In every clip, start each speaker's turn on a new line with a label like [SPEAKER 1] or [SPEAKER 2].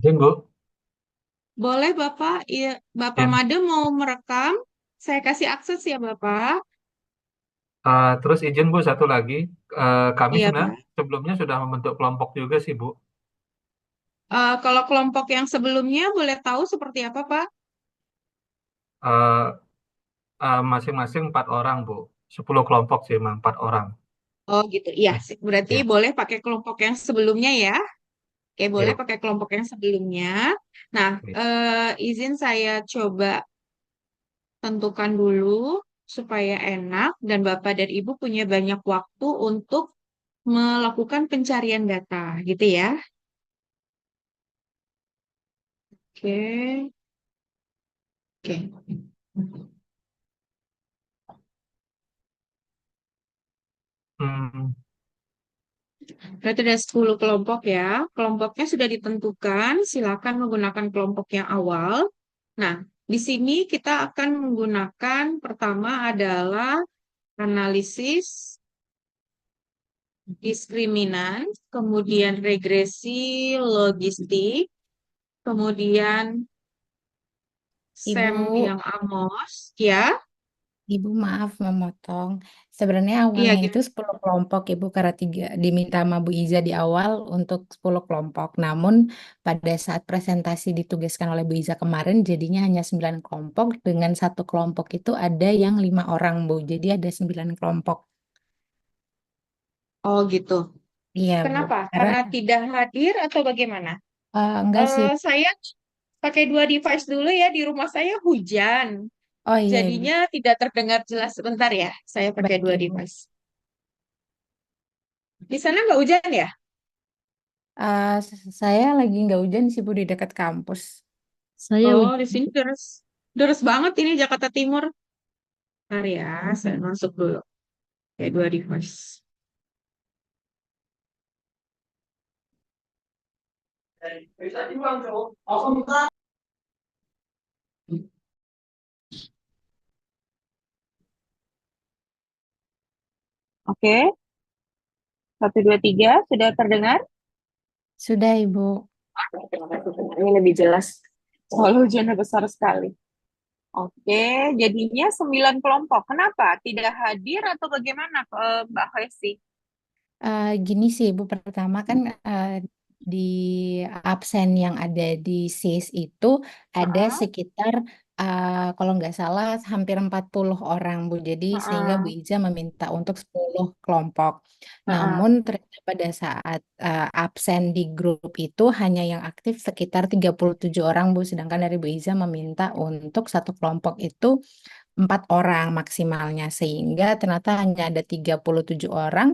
[SPEAKER 1] Izin, Bu.
[SPEAKER 2] Boleh Bapak, iya, Bapak
[SPEAKER 1] Ya.
[SPEAKER 2] Made mau merekam? Saya kasih akses ya Bapak.
[SPEAKER 1] Terus izin, Bu, satu lagi. Kami
[SPEAKER 2] Iya
[SPEAKER 1] sebenarnya
[SPEAKER 2] Pak.
[SPEAKER 1] sebelumnya sudah membentuk kelompok juga sih, Bu.
[SPEAKER 2] Kalau kelompok yang sebelumnya boleh tahu seperti apa Pak?
[SPEAKER 1] Eh, Masing-masing 4 orang, Bu. 10 kelompok sih, emang 4 orang.
[SPEAKER 2] Oh gitu, iya.
[SPEAKER 1] Hmm.
[SPEAKER 2] Berarti
[SPEAKER 1] Ya,
[SPEAKER 2] boleh pakai kelompok yang sebelumnya ya. Oke, boleh
[SPEAKER 1] ya.
[SPEAKER 2] pakai kelompok yang sebelumnya. Nah,
[SPEAKER 1] Oke.
[SPEAKER 2] izin saya coba tentukan dulu supaya enak dan Bapak dan Ibu punya banyak waktu untuk melakukan pencarian data, gitu ya. Oke, oke.
[SPEAKER 1] Hmm,
[SPEAKER 2] Berarti ada 10 kelompok ya. Kelompoknya sudah ditentukan, silakan menggunakan kelompok yang awal. Nah, di sini kita akan menggunakan pertama adalah analisis diskriminan, kemudian regresi logistik, kemudian
[SPEAKER 3] Ibu,
[SPEAKER 2] SEM yang Amos, ya.
[SPEAKER 3] Ibu maaf memotong. Sebenarnya
[SPEAKER 2] Iya,
[SPEAKER 3] awalnya itu
[SPEAKER 2] gimana?
[SPEAKER 3] 10 kelompok Ibu karena tiga diminta sama Bu Iza di awal untuk 10 kelompok. Namun pada saat presentasi ditugaskan oleh Bu Iza kemarin jadinya hanya 9 kelompok. Dengan satu kelompok itu ada yang 5 orang Bu. Jadi ada 9 kelompok.
[SPEAKER 2] Oh, gitu.
[SPEAKER 3] Iya Bu.
[SPEAKER 2] Kenapa?
[SPEAKER 3] Karena
[SPEAKER 2] Karena tidak hadir atau bagaimana?
[SPEAKER 3] enggak sih.
[SPEAKER 2] Saya pakai dua device dulu ya, di rumah saya hujan.
[SPEAKER 3] Oh iya Ibu.
[SPEAKER 2] Jadinya tidak terdengar jelas. Sebentar ya, saya pakai
[SPEAKER 3] Baik
[SPEAKER 2] dua
[SPEAKER 3] Ibu.
[SPEAKER 2] device. Di sana nggak hujan ya?
[SPEAKER 3] Saya lagi nggak hujan sih Bu di dekat kampus. Saya
[SPEAKER 2] Oh, di
[SPEAKER 3] hujan.
[SPEAKER 2] sini deras. Deras banget ini Jakarta Timur. Bentar ya, saya masuk dulu. Kayak dua device. Oke, satu, dua, tiga, sudah terdengar?
[SPEAKER 3] Sudah Ibu.
[SPEAKER 2] Ini lebih jelas. Soal hujannya besar sekali. Oke, jadinya 9 kelompok. Kenapa? Tidak hadir atau bagaimana, Mbak Hesti?
[SPEAKER 3] Gini sih Ibu, pertama kan di absen yang ada di SIS itu ada
[SPEAKER 2] Heeh,
[SPEAKER 3] sekitar kalau nggak salah hampir 40 orang Bu. Jadi sehingga Bu
[SPEAKER 2] heeh,
[SPEAKER 3] Iza meminta untuk 10 kelompok.
[SPEAKER 2] heeh.
[SPEAKER 3] Namun ternyata pada saat absen di grup itu hanya yang aktif sekitar 37 orang Bu. Sedangkan dari Bu Iza meminta untuk satu kelompok itu 4 orang maksimalnya. Sehingga ternyata hanya ada 37 orang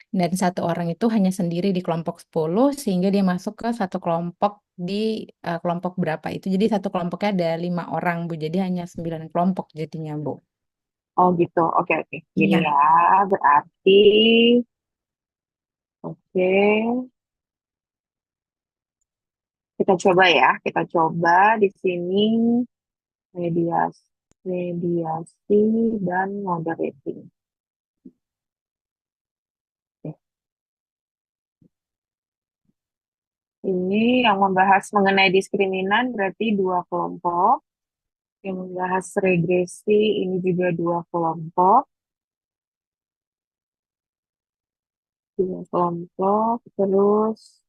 [SPEAKER 3] dan satu orang itu hanya sendiri di kelompok 10 sehingga dia masuk ke satu kelompok di kelompok berapa itu. Jadi satu kelompoknya ada 5 orang Bu. Jadi hanya 9 kelompok jadinya Bu.
[SPEAKER 2] Oh gitu, oke oke. Gini
[SPEAKER 3] Iya.
[SPEAKER 2] ya, berarti oke. Kita coba ya, kita coba di sini mediasi, mediasi dan moderating. Oke. Ini yang membahas mengenai diskriminan berarti 2 kelompok. Yang membahas regresi ini juga 2 kelompok. 2 kelompok. Terus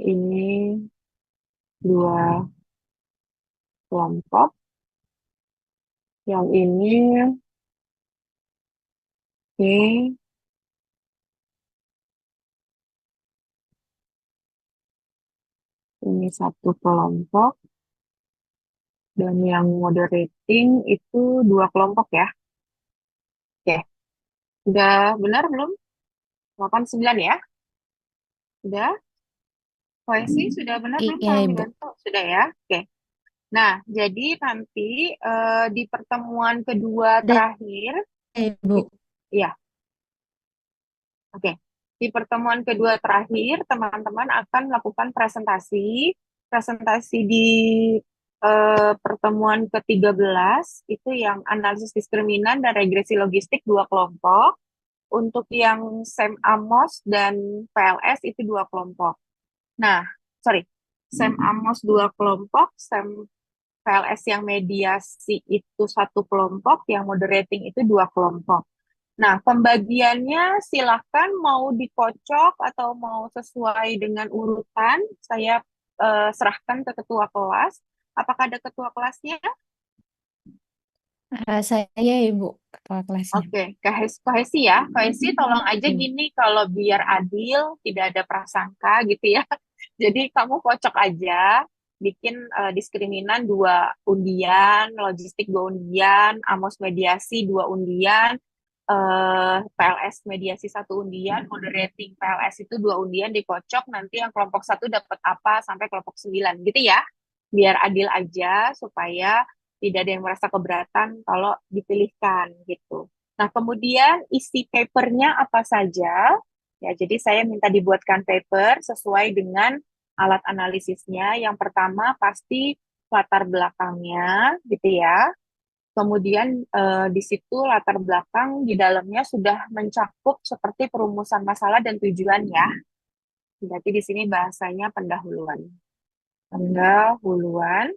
[SPEAKER 2] ini 2 kelompok. Yang ini, oke, ini 1 kelompok. Dan yang moderating itu 2 kelompok ya. Oke, udah benar belum? 89 ya? Sudah? Koesi sudah benar belum?
[SPEAKER 3] Iya
[SPEAKER 2] Tolong
[SPEAKER 3] Ibu.
[SPEAKER 2] dibantu. Sudah ya? Oke. Nah, jadi nanti di pertemuan kedua
[SPEAKER 3] Udah
[SPEAKER 2] terakhir,
[SPEAKER 3] Ibu.
[SPEAKER 2] ya, oke. Di pertemuan kedua terakhir, teman-teman akan melakukan presentasi. Presentasi di pertemuan ke-13 itu yang analisis diskriminan dan regresi logistik 2 kelompok. Untuk yang SEM Amos dan PLS itu 2 kelompok. Nah, sorry. SEM Amos 2 kelompok, SEM PLS yang mediasi itu 1 kelompok, yang moderating itu 2 kelompok. Nah, pembagiannya silahkan mau dikocok atau mau sesuai dengan urutan. Saya serahkan ke ketua kelas. Apakah ada ketua kelasnya?
[SPEAKER 3] Saya Ibu ketua kelasnya.
[SPEAKER 2] Oke, Kak Hesi ya. Kak Hesi tolong aja
[SPEAKER 3] Ibu.
[SPEAKER 2] gini, kalau biar adil, tidak ada prasangka gitu ya. Jadi kamu kocok aja, bikin diskriminan 2 undian, logistik 2 undian, Amos mediasi 2 undian, PLS mediasi 1 undian, moderating PLS itu 2 undian, dikocok, nanti yang kelompok 1 dapat apa sampai kelompok 9 gitu ya. Biar adil aja, supaya tidak ada yang merasa keberatan kalau dipilihkan gitu. Nah, kemudian isi papernya apa saja? Ya, jadi saya minta dibuatkan paper sesuai dengan alat analisisnya. Yang pertama pasti latar belakangnya, gitu ya. Kemudian di situ latar belakang di dalamnya sudah mencakup seperti perumusan masalah dan tujuan ya. Berarti di sini bahasanya pendahuluan. Pendahuluan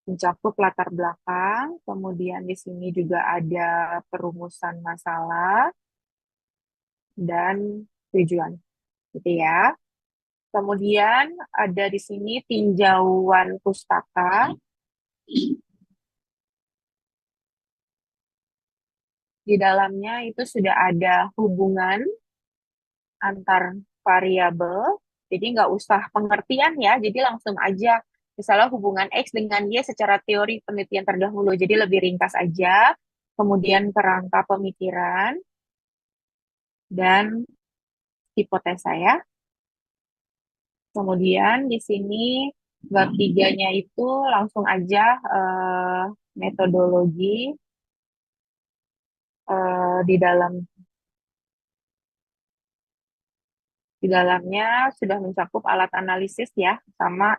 [SPEAKER 2] mencakup latar belakang, kemudian di sini juga ada perumusan masalah dan tujuan, gitu ya. Kemudian ada di sini tinjauan pustaka. Di dalamnya itu sudah ada hubungan antar variabel, jadi nggak usah pengertian ya, jadi langsung aja misalnya hubungan X dengan Y secara teori penelitian terdahulu, jadi lebih ringkas aja. Kemudian kerangka pemikiran dan hipotesa ya. Kemudian di sini bab 3-nya itu langsung aja metodologi di dalamnya sudah mencakup alat analisis ya, sama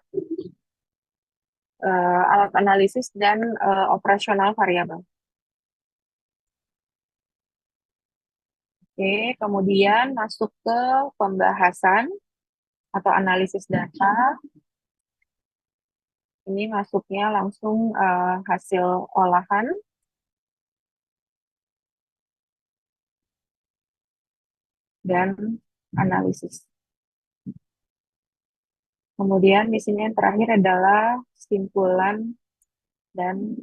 [SPEAKER 2] alat analisis dan operasional variabel. Oke, kemudian masuk ke pembahasan atau analisis data. Ini masuknya langsung hasil olahan dan analisis. Kemudian di sini yang terakhir adalah kesimpulan dan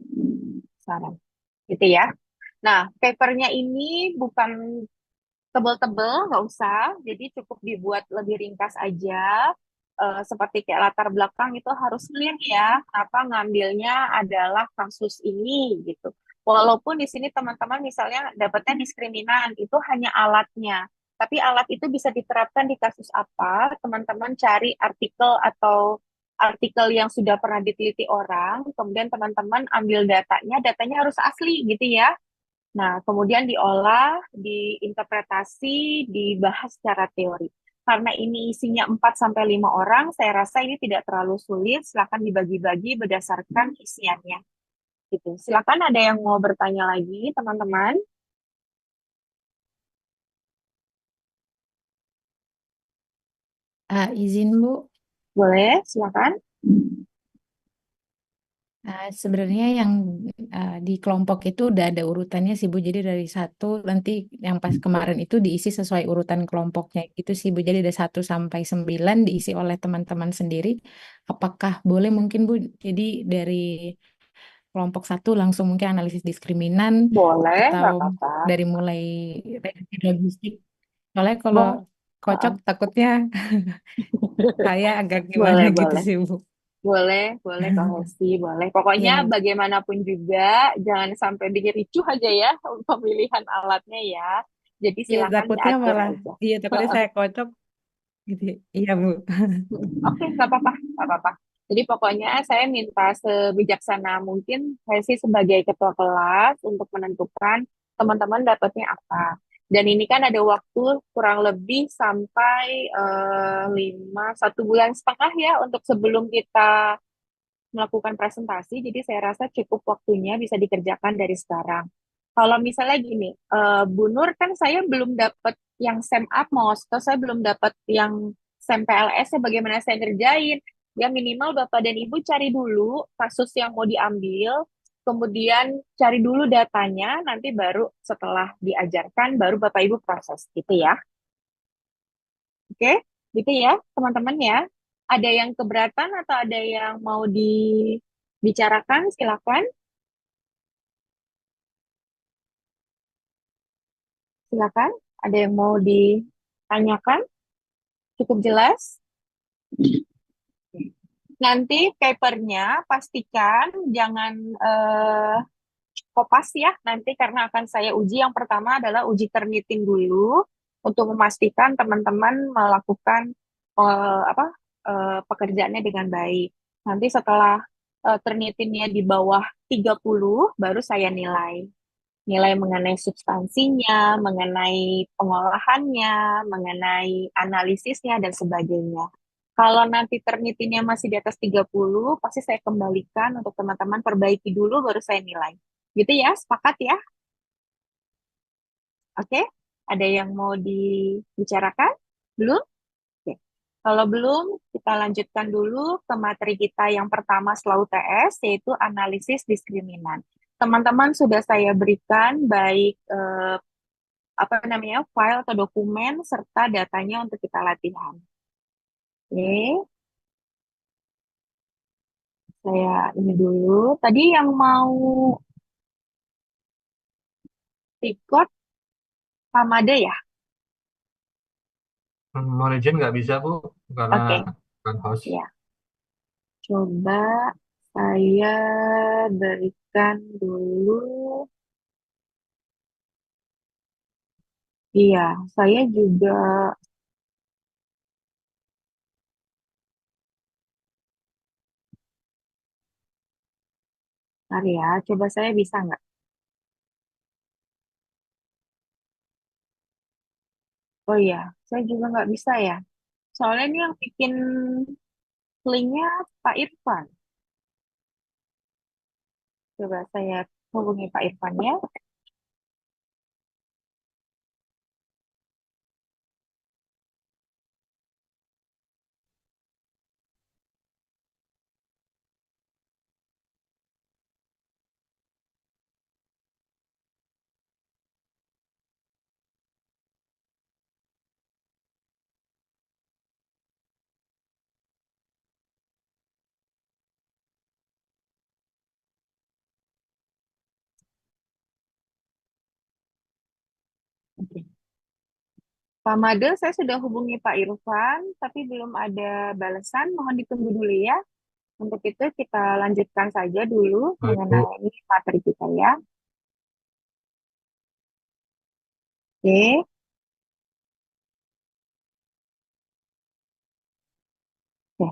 [SPEAKER 2] saran. Gitu ya. Nah, papernya ini bukan tebel-tebel, nggak usah. Jadi cukup dibuat lebih ringkas aja. Seperti kayak latar belakang itu harus clear ya. Kenapa ngambilnya adalah kasus ini gitu. Walaupun di sini teman-teman misalnya dapatnya diskriminan, itu hanya alatnya. Tapi alat itu bisa diterapkan di kasus apa? Teman-teman cari artikel atau artikel yang sudah pernah diteliti orang, kemudian teman-teman ambil datanya, datanya harus asli gitu ya. Nah, kemudian diolah, diinterpretasi, dibahas secara teori. Karena ini isinya 4 sampai 5 orang, saya rasa ini tidak terlalu sulit. Silakan dibagi-bagi berdasarkan isiannya. Gitu. Silakan ada yang mau bertanya lagi, teman-teman.
[SPEAKER 3] Izin Bu,
[SPEAKER 2] Boleh, silakan.
[SPEAKER 3] sebenarnya yang di kelompok itu udah ada urutannya sih Bu. Jadi dari 1 nanti yang pas kemarin itu diisi sesuai urutan kelompoknya itu sih Bu. Jadi ada 1 sampai 9 diisi oleh teman-teman sendiri. Apakah boleh mungkin Bu? Jadi dari kelompok 1 langsung mungkin analisis diskriminan
[SPEAKER 2] Boleh,
[SPEAKER 3] atau
[SPEAKER 2] nggak apa-apa.
[SPEAKER 3] dari mulai logistik. Soalnya kalau
[SPEAKER 2] Boleh.
[SPEAKER 3] kocok takutnya saya agak gimana
[SPEAKER 2] Boleh,
[SPEAKER 3] gitu
[SPEAKER 2] boleh.
[SPEAKER 3] sih Bu.
[SPEAKER 2] Boleh Kak Hesti, boleh. Pokoknya
[SPEAKER 3] Iya Bu.
[SPEAKER 2] bagaimanapun juga, jangan sampai bikin ricuh aja ya pemilihan alatnya ya. Jadi
[SPEAKER 3] Iya
[SPEAKER 2] silakan
[SPEAKER 3] takutnya
[SPEAKER 2] diatur
[SPEAKER 3] malah,
[SPEAKER 2] aja.
[SPEAKER 3] iya takutnya saya kocok gitu. Iya Bu.
[SPEAKER 2] Oke, nggak apa-apa, nggak apa-apa. Jadi pokoknya saya minta sebijaksana mungkin saya sih sebagai ketua kelas untuk menentukan teman-teman dapatnya apa. Dan ini kan ada waktu kurang lebih sampai 1,5 bulan ya untuk sebelum kita melakukan presentasi. Jadi saya rasa cukup waktunya bisa dikerjakan dari sekarang. Kalau misalnya gini, Bu Nur kan saya belum dapat yang SEM Atmos, atau saya belum dapat yang SEM PLS, ya bagaimana saya ngerjain?
[SPEAKER 4] Ya, minimal Bapak dan Ibu cari dulu kasus yang mau diambil, kemudian cari dulu datanya, nanti baru setelah diajarkan, baru Bapak Ibu proses, gitu ya. Oke, gitu ya, teman-teman ya. Ada yang keberatan atau ada yang mau dibicarakan? Silakan, silakan. Ada yang mau ditanyakan? Cukup jelas? Nanti papernya pastikan jangan kopas ya nanti karena akan saya uji. Yang pertama adalah uji Turnitin dulu untuk memastikan teman-teman melakukan pekerjaannya dengan baik. Nanti setelah Turnitinnya di bawah 30 baru saya nilai. Nilai mengenai substansinya, mengenai pengolahannya, mengenai analisisnya dan sebagainya. Kalau nanti Turnitinnya masih di atas 30, pasti saya kembalikan untuk teman-teman perbaiki dulu baru saya nilai. Gitu ya, sepakat ya? Oke, ada yang mau dibicarakan? Belum? Oke. Kalau belum, kita lanjutkan dulu ke materi kita yang pertama setelah UTS, yaitu analisis diskriminan. Teman-teman sudah saya berikan baik file atau dokumen serta datanya untuk kita latihan. Oke, saya ini dulu. Tadi yang mau record Pamade ya?
[SPEAKER 1] Mau izin nggak bisa, Bu, karena
[SPEAKER 4] Oke,
[SPEAKER 1] bukan host.
[SPEAKER 4] ya. Coba saya berikan dulu. Iya, saya juga. Bentar ya, coba saya bisa nggak? Oh iya, saya juga nggak bisa ya. Soalnya ini yang bikin linknya Pak Irfan. Coba saya hubungi Pak Irfan ya. Oke. Pak Made, saya sudah hubungi Pak Irfan, tapi belum ada balasan. Mohon ditunggu dulu ya. Untuk itu kita lanjutkan saja dulu
[SPEAKER 1] Baik, Bu.
[SPEAKER 4] mengenai materi kita ya. Oke. Oke.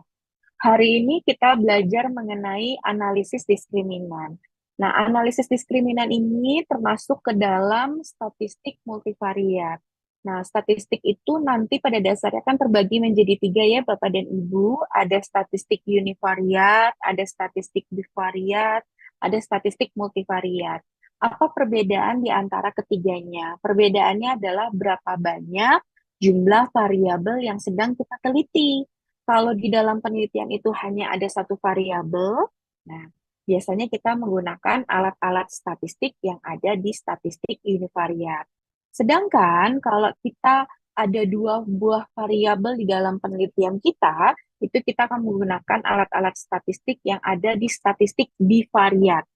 [SPEAKER 4] Hari ini kita belajar mengenai analisis diskriminan. Nah, analisis diskriminan ini termasuk ke dalam statistik multivariat. Nah, statistik itu nanti pada dasarnya kan terbagi menjadi tiga ya, Bapak dan Ibu. Ada statistik univariat, ada statistik bivariat, ada statistik multivariat. Apa perbedaan di antara ketiganya? Perbedaannya adalah berapa banyak jumlah variabel yang sedang kita teliti. Kalau di dalam penelitian itu hanya ada satu variabel, nah biasanya kita menggunakan alat-alat statistik yang ada di statistik univariat. Sedangkan kalau kita ada dua buah variabel di dalam penelitian kita, itu kita akan menggunakan alat-alat statistik yang ada di statistik bivariat.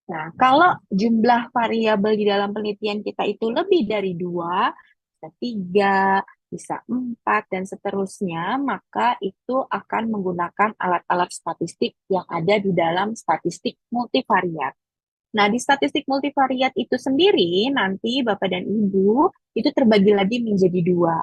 [SPEAKER 4] Nah, kalau jumlah variabel di dalam penelitian kita itu lebih dari dua, bisa tiga, bisa empat, dan seterusnya, maka itu akan menggunakan alat-alat statistik yang ada di dalam statistik multivariat. Nah, di statistik multivariat itu sendiri, nanti Bapak dan Ibu, itu terbagi lagi menjadi dua.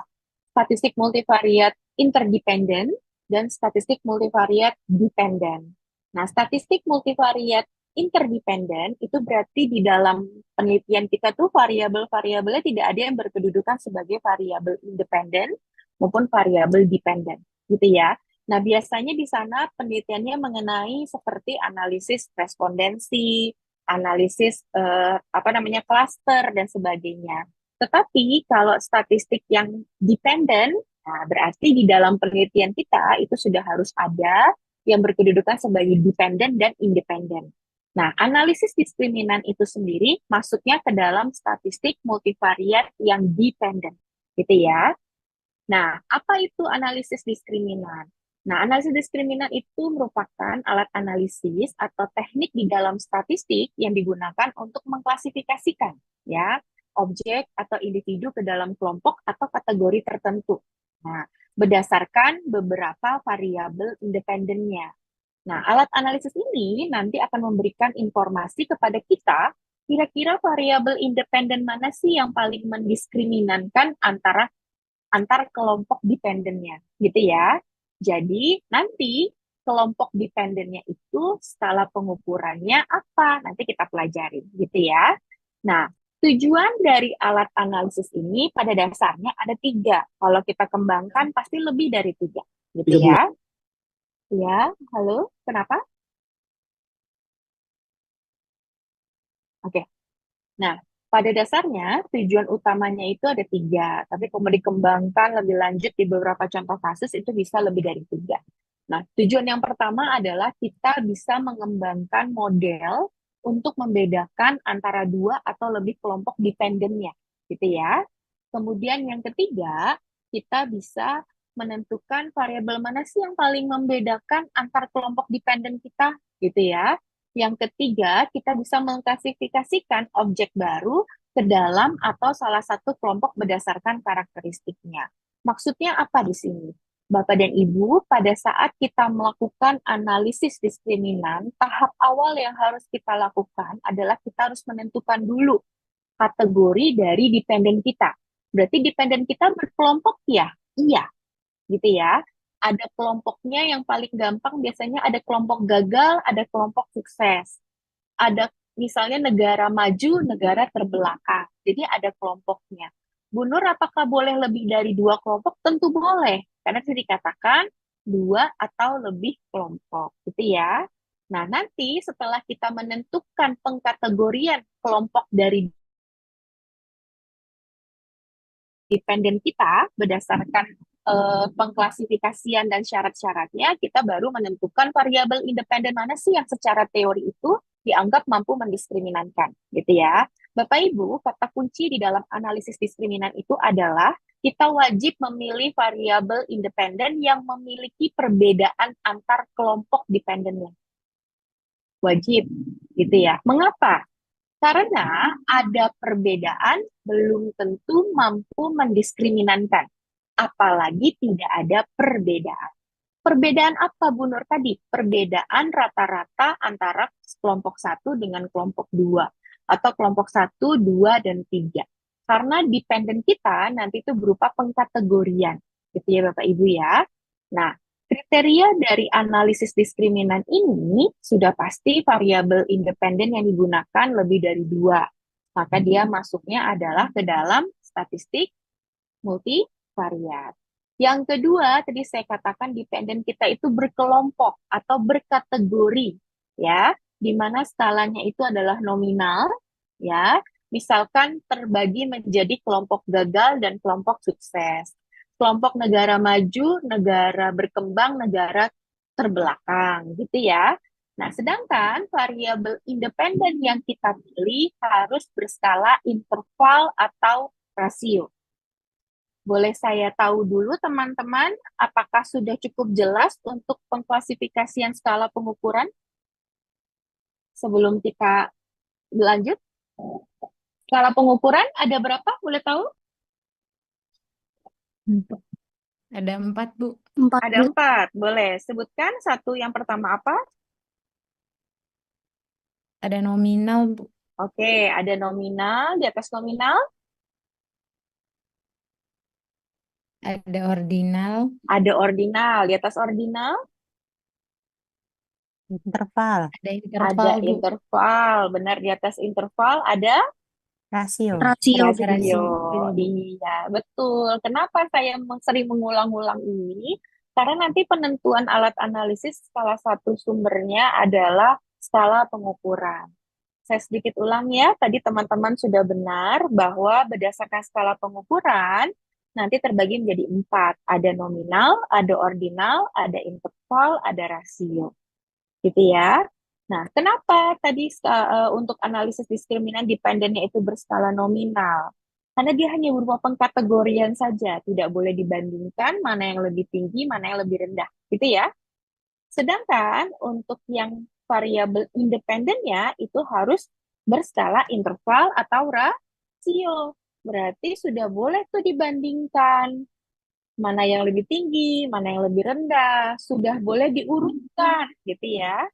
[SPEAKER 4] Statistik multivariat interdependen dan statistik multivariat dependen. Nah, statistik multivariat interdependen itu berarti di dalam penelitian kita tuh variabel-variabelnya tidak ada yang berkedudukan sebagai variabel independen maupun variabel dependen, gitu ya. Nah, biasanya di sana penelitiannya mengenai seperti analisis respondensi, analisis cluster dan sebagainya. Tetapi kalau statistik yang dependen, nah berarti di dalam penelitian kita itu sudah harus ada yang berkedudukan sebagai dependen dan independen. Nah, analisis diskriminan itu sendiri masuknya ke dalam statistik multivariat yang dependen, gitu ya. Nah, apa itu analisis diskriminan? Nah, analisis diskriminan itu merupakan alat analisis atau teknik di dalam statistik yang digunakan untuk mengklasifikasikan ya objek atau individu ke dalam kelompok atau kategori tertentu. Nah, berdasarkan beberapa variabel independennya. Nah, alat analisis ini nanti akan memberikan informasi kepada kita, kira-kira variabel independen mana sih yang paling mendiskriminankan antar kelompok dependennya, gitu ya. Jadi, nanti kelompok dependennya itu skala pengukurannya apa? Nanti kita pelajari, gitu ya. Nah, tujuan dari alat analisis ini pada dasarnya ada 3. Kalau kita kembangkan pasti lebih dari 3, gitu ya. Ya, halo, kenapa? Oke. Nah, pada dasarnya tujuan utamanya itu ada 3, tapi kalau dikembangkan lebih lanjut di beberapa contoh kasus itu bisa lebih dari 3. Nah, tujuan yang pertama adalah kita bisa mengembangkan model untuk membedakan antara 2 atau lebih kelompok dependennya, gitu ya. Kemudian yang ketiga, kita bisa menentukan variabel mana sih yang paling membedakan antar kelompok dependen kita, gitu ya. Yang ketiga, kita bisa mengklasifikasikan objek baru ke dalam atau salah satu kelompok berdasarkan karakteristiknya. Maksudnya apa di sini? Bapak dan Ibu, pada saat kita melakukan analisis diskriminan, tahap awal yang harus kita lakukan adalah kita harus menentukan dulu kategori dari dependen kita. Berarti dependen kita berkelompok ya? Iya, gitu ya. Ada kelompoknya yang paling gampang biasanya ada kelompok gagal, ada kelompok sukses. Ada misalnya negara maju, negara terbelakang. Jadi ada kelompoknya. Bu Nur, apakah boleh lebih dari 2 kelompok? Tentu boleh, karena itu dikatakan 2 atau lebih kelompok, gitu ya. Nah, nanti setelah kita menentukan pengkategorian kelompok dari dependen kita berdasarkan pengklasifikasian dan syarat-syaratnya, kita baru menentukan variabel independen mana sih yang secara teori itu dianggap mampu mendiskriminankan, gitu ya. Bapak Ibu, kata kunci di dalam analisis diskriminan itu adalah kita wajib memilih variabel independen yang memiliki perbedaan antar kelompok dependennya. Wajib, gitu ya. Mengapa? Karena ada perbedaan belum tentu mampu mendiskriminankan, apalagi tidak ada perbedaan. Perbedaan apa, Bu Nur, tadi? Perbedaan rata-rata antara kelompok 1 dengan kelompok 2, atau kelompok 1, 2, dan 3. Karena dependen kita nanti itu berupa pengkategorian, gitu ya Bapak Ibu ya. Nah, kriteria dari analisis diskriminan ini sudah pasti variabel independen yang digunakan lebih dari 2. Maka dia masuknya adalah ke dalam statistik multivariat. Yang kedua, tadi saya katakan dependen kita itu berkelompok atau berkategori, ya, di mana skalanya itu adalah nominal, ya. Misalkan terbagi menjadi kelompok gagal dan kelompok sukses. Kelompok negara maju, negara berkembang, negara terbelakang, gitu ya. Nah, sedangkan variabel independen yang kita pilih harus berskala interval atau rasio. Boleh saya tahu dulu teman-teman, apakah sudah cukup jelas untuk pengklasifikasian skala pengukuran? Sebelum kita lanjut, skala pengukuran ada berapa? Boleh tahu?
[SPEAKER 3] Ada 4, Bu.
[SPEAKER 4] Ada 4. Boleh sebutkan satu yang pertama apa?
[SPEAKER 3] Ada nominal, Bu.
[SPEAKER 4] Oke, ada nominal. Di atas nominal
[SPEAKER 3] Ada ordinal,
[SPEAKER 4] ada ordinal. Di atas ordinal
[SPEAKER 5] Interval,
[SPEAKER 3] ada
[SPEAKER 4] ada
[SPEAKER 3] interval, Bu.
[SPEAKER 4] interval. Benar, di atas interval ada
[SPEAKER 5] rasio.
[SPEAKER 4] rasio.
[SPEAKER 3] Rasio.
[SPEAKER 4] Iya, betul. Kenapa saya sering mengulang-ulang ini? Karena nanti penentuan alat analisis salah satu sumbernya adalah skala pengukuran. Saya sedikit ulang ya, tadi teman-teman sudah benar bahwa berdasarkan skala pengukuran nanti terbagi menjadi 4. Ada nominal, ada ordinal, ada interval, ada rasio. Gitu ya. Nah, kenapa tadi untuk analisis diskriminan dependennya itu berskala nominal? Karena dia hanya berupa pengkategorian saja, tidak boleh dibandingkan mana yang lebih tinggi, mana yang lebih rendah. Gitu ya. Sedangkan untuk yang variabel independennya itu harus berskala interval atau rasio. Berarti sudah boleh tuh dibandingkan mana yang lebih tinggi, mana yang lebih rendah, sudah boleh diurutkan gitu ya.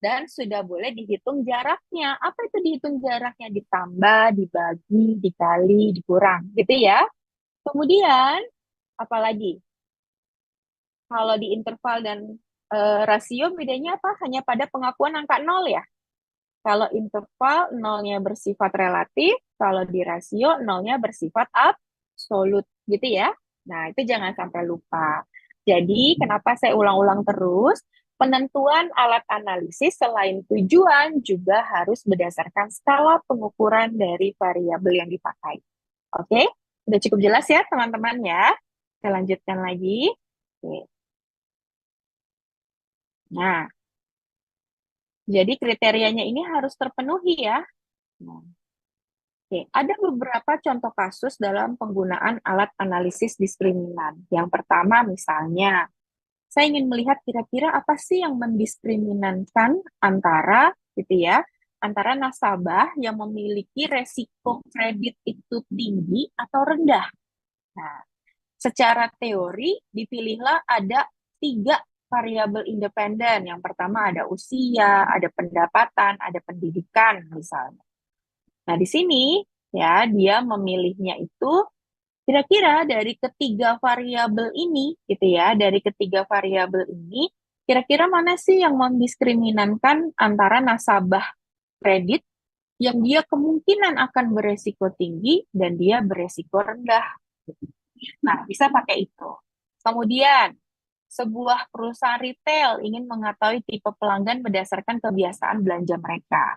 [SPEAKER 4] Dan sudah boleh dihitung jaraknya. Apa itu dihitung jaraknya? Ditambah, dibagi, dikali, dikurang gitu ya. Kemudian apalagi? Kalau di interval dan rasio bedanya apa? Hanya pada pengakuan angka 0 ya. Kalau interval nolnya bersifat relatif, kalau di rasio nolnya bersifat absolut gitu ya. Nah, itu jangan sampai lupa. Jadi, kenapa saya ulang-ulang terus? Penentuan alat analisis selain tujuan juga harus berdasarkan skala pengukuran dari variabel yang dipakai. Oke? Udah cukup jelas ya, teman-teman ya? Saya lanjutkan lagi. Oke. Nah, jadi kriterianya ini harus terpenuhi ya. Nah, oke, ada beberapa contoh kasus dalam penggunaan alat analisis diskriminan. Yang pertama misalnya, saya ingin melihat kira-kira apa sih yang mendiskriminankan antara gitu ya, antara nasabah yang memiliki resiko kredit itu tinggi atau rendah. Nah, secara teori dipilihlah ada 3 variabel independen. Yang pertama ada usia, ada pendapatan, ada pendidikan misalnya. Nah, di sini ya dia memilihnya itu kira-kira dari ketiga variabel ini gitu ya, dari ketiga variabel ini kira-kira mana sih yang mendiskriminankan antara nasabah kredit yang dia kemungkinan akan beresiko tinggi dan dia beresiko rendah. Nah, bisa pakai itu. Kemudian, sebuah perusahaan retail ingin mengetahui tipe pelanggan berdasarkan kebiasaan belanja mereka.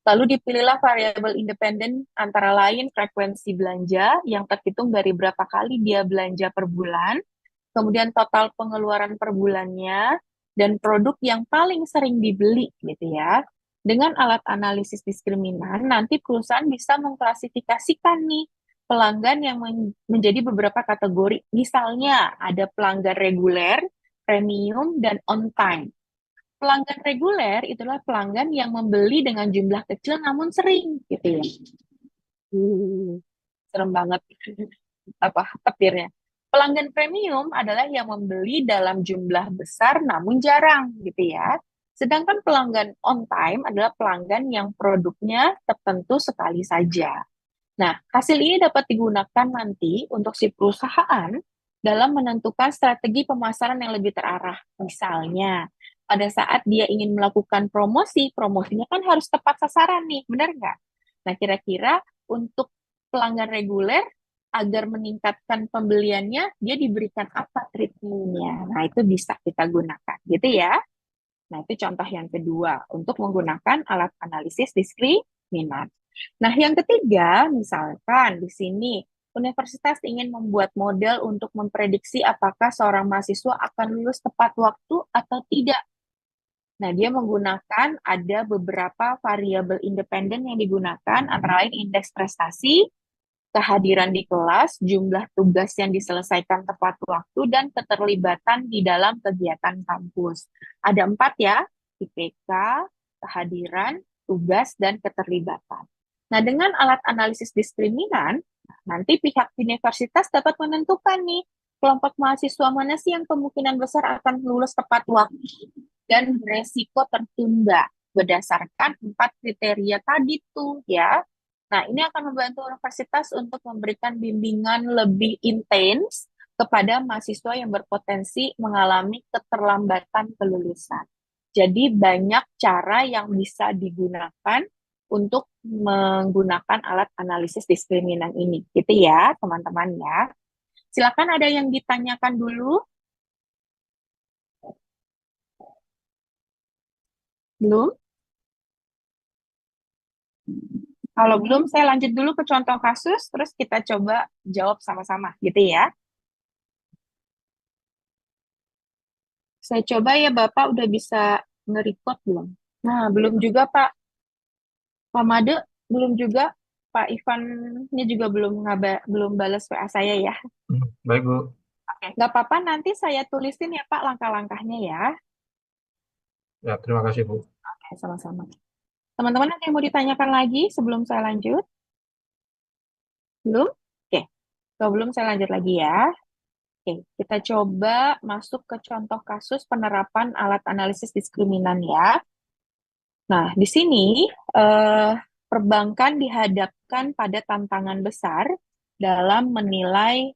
[SPEAKER 4] Lalu dipilihlah variabel independen antara lain frekuensi belanja yang terhitung dari berapa kali dia belanja per bulan, kemudian total pengeluaran per bulannya, dan produk yang paling sering dibeli gitu ya. Dengan alat analisis diskriminan, nanti perusahaan bisa mengklasifikasikan nih pelanggan yang menjadi beberapa kategori. Misalnya ada pelanggan reguler, premium, dan on time. Pelanggan reguler itulah pelanggan yang membeli dengan jumlah kecil namun sering gitu ya. Serem banget apa petirnya. Pelanggan premium adalah yang membeli dalam jumlah besar namun jarang gitu ya. Sedangkan pelanggan on time adalah pelanggan yang produknya tertentu sekali saja. Nah, hasil ini dapat digunakan nanti untuk si perusahaan dalam menentukan strategi pemasaran yang lebih terarah. Misalnya, pada saat dia ingin melakukan promosi, promosinya kan harus tepat sasaran nih, benar nggak? Nah, kira-kira untuk pelanggan reguler, agar meningkatkan pembeliannya, dia diberikan apa treatmentnya? Nah, itu bisa kita gunakan, gitu ya. Nah, itu contoh yang kedua, untuk menggunakan alat analisis diskriminan. Nah, yang ketiga, misalkan di sini, universitas ingin membuat model untuk memprediksi apakah seorang mahasiswa akan lulus tepat waktu atau tidak. Nah, dia menggunakan ada beberapa variabel independen yang digunakan, antara lain indeks prestasi, kehadiran di kelas, jumlah tugas yang diselesaikan tepat waktu, dan keterlibatan di dalam kegiatan kampus. Ada 4 ya, IPK, kehadiran, tugas, dan keterlibatan. Nah, dengan alat analisis diskriminan, nanti pihak universitas dapat menentukan nih, kelompok mahasiswa mana sih yang kemungkinan besar akan lulus tepat waktu dan beresiko tertunda berdasarkan 4 kriteria tadi tuh ya. Nah, ini akan membantu universitas untuk memberikan bimbingan lebih intens kepada mahasiswa yang berpotensi mengalami keterlambatan kelulusan. Jadi banyak cara yang bisa digunakan untuk menggunakan alat analisis diskriminan ini. Gitu ya, teman-teman ya. Silakan ada yang ditanyakan dulu. Belum? Kalau belum, saya lanjut dulu ke contoh kasus, terus kita coba jawab sama-sama, gitu ya. Saya coba ya Bapak udah bisa nge-record belum? Nah, belum juga Pak. Pak Made belum juga. Pak Ivan-nya juga belum balas WA saya ya.
[SPEAKER 1] Baik, Bu.
[SPEAKER 4] Oke, nggak apa-apa, nanti saya tulisin ya Pak langkah-langkahnya ya.
[SPEAKER 1] Ya, terima kasih, Bu.
[SPEAKER 4] Oke, sama-sama. Teman-teman ada yang mau ditanyakan lagi sebelum saya lanjut? Belum? Oke, kalau belum saya lanjut lagi ya. Oke, kita coba masuk ke contoh kasus penerapan alat analisis diskriminan ya. Nah, di sini perbankan dihadapkan pada tantangan besar dalam menilai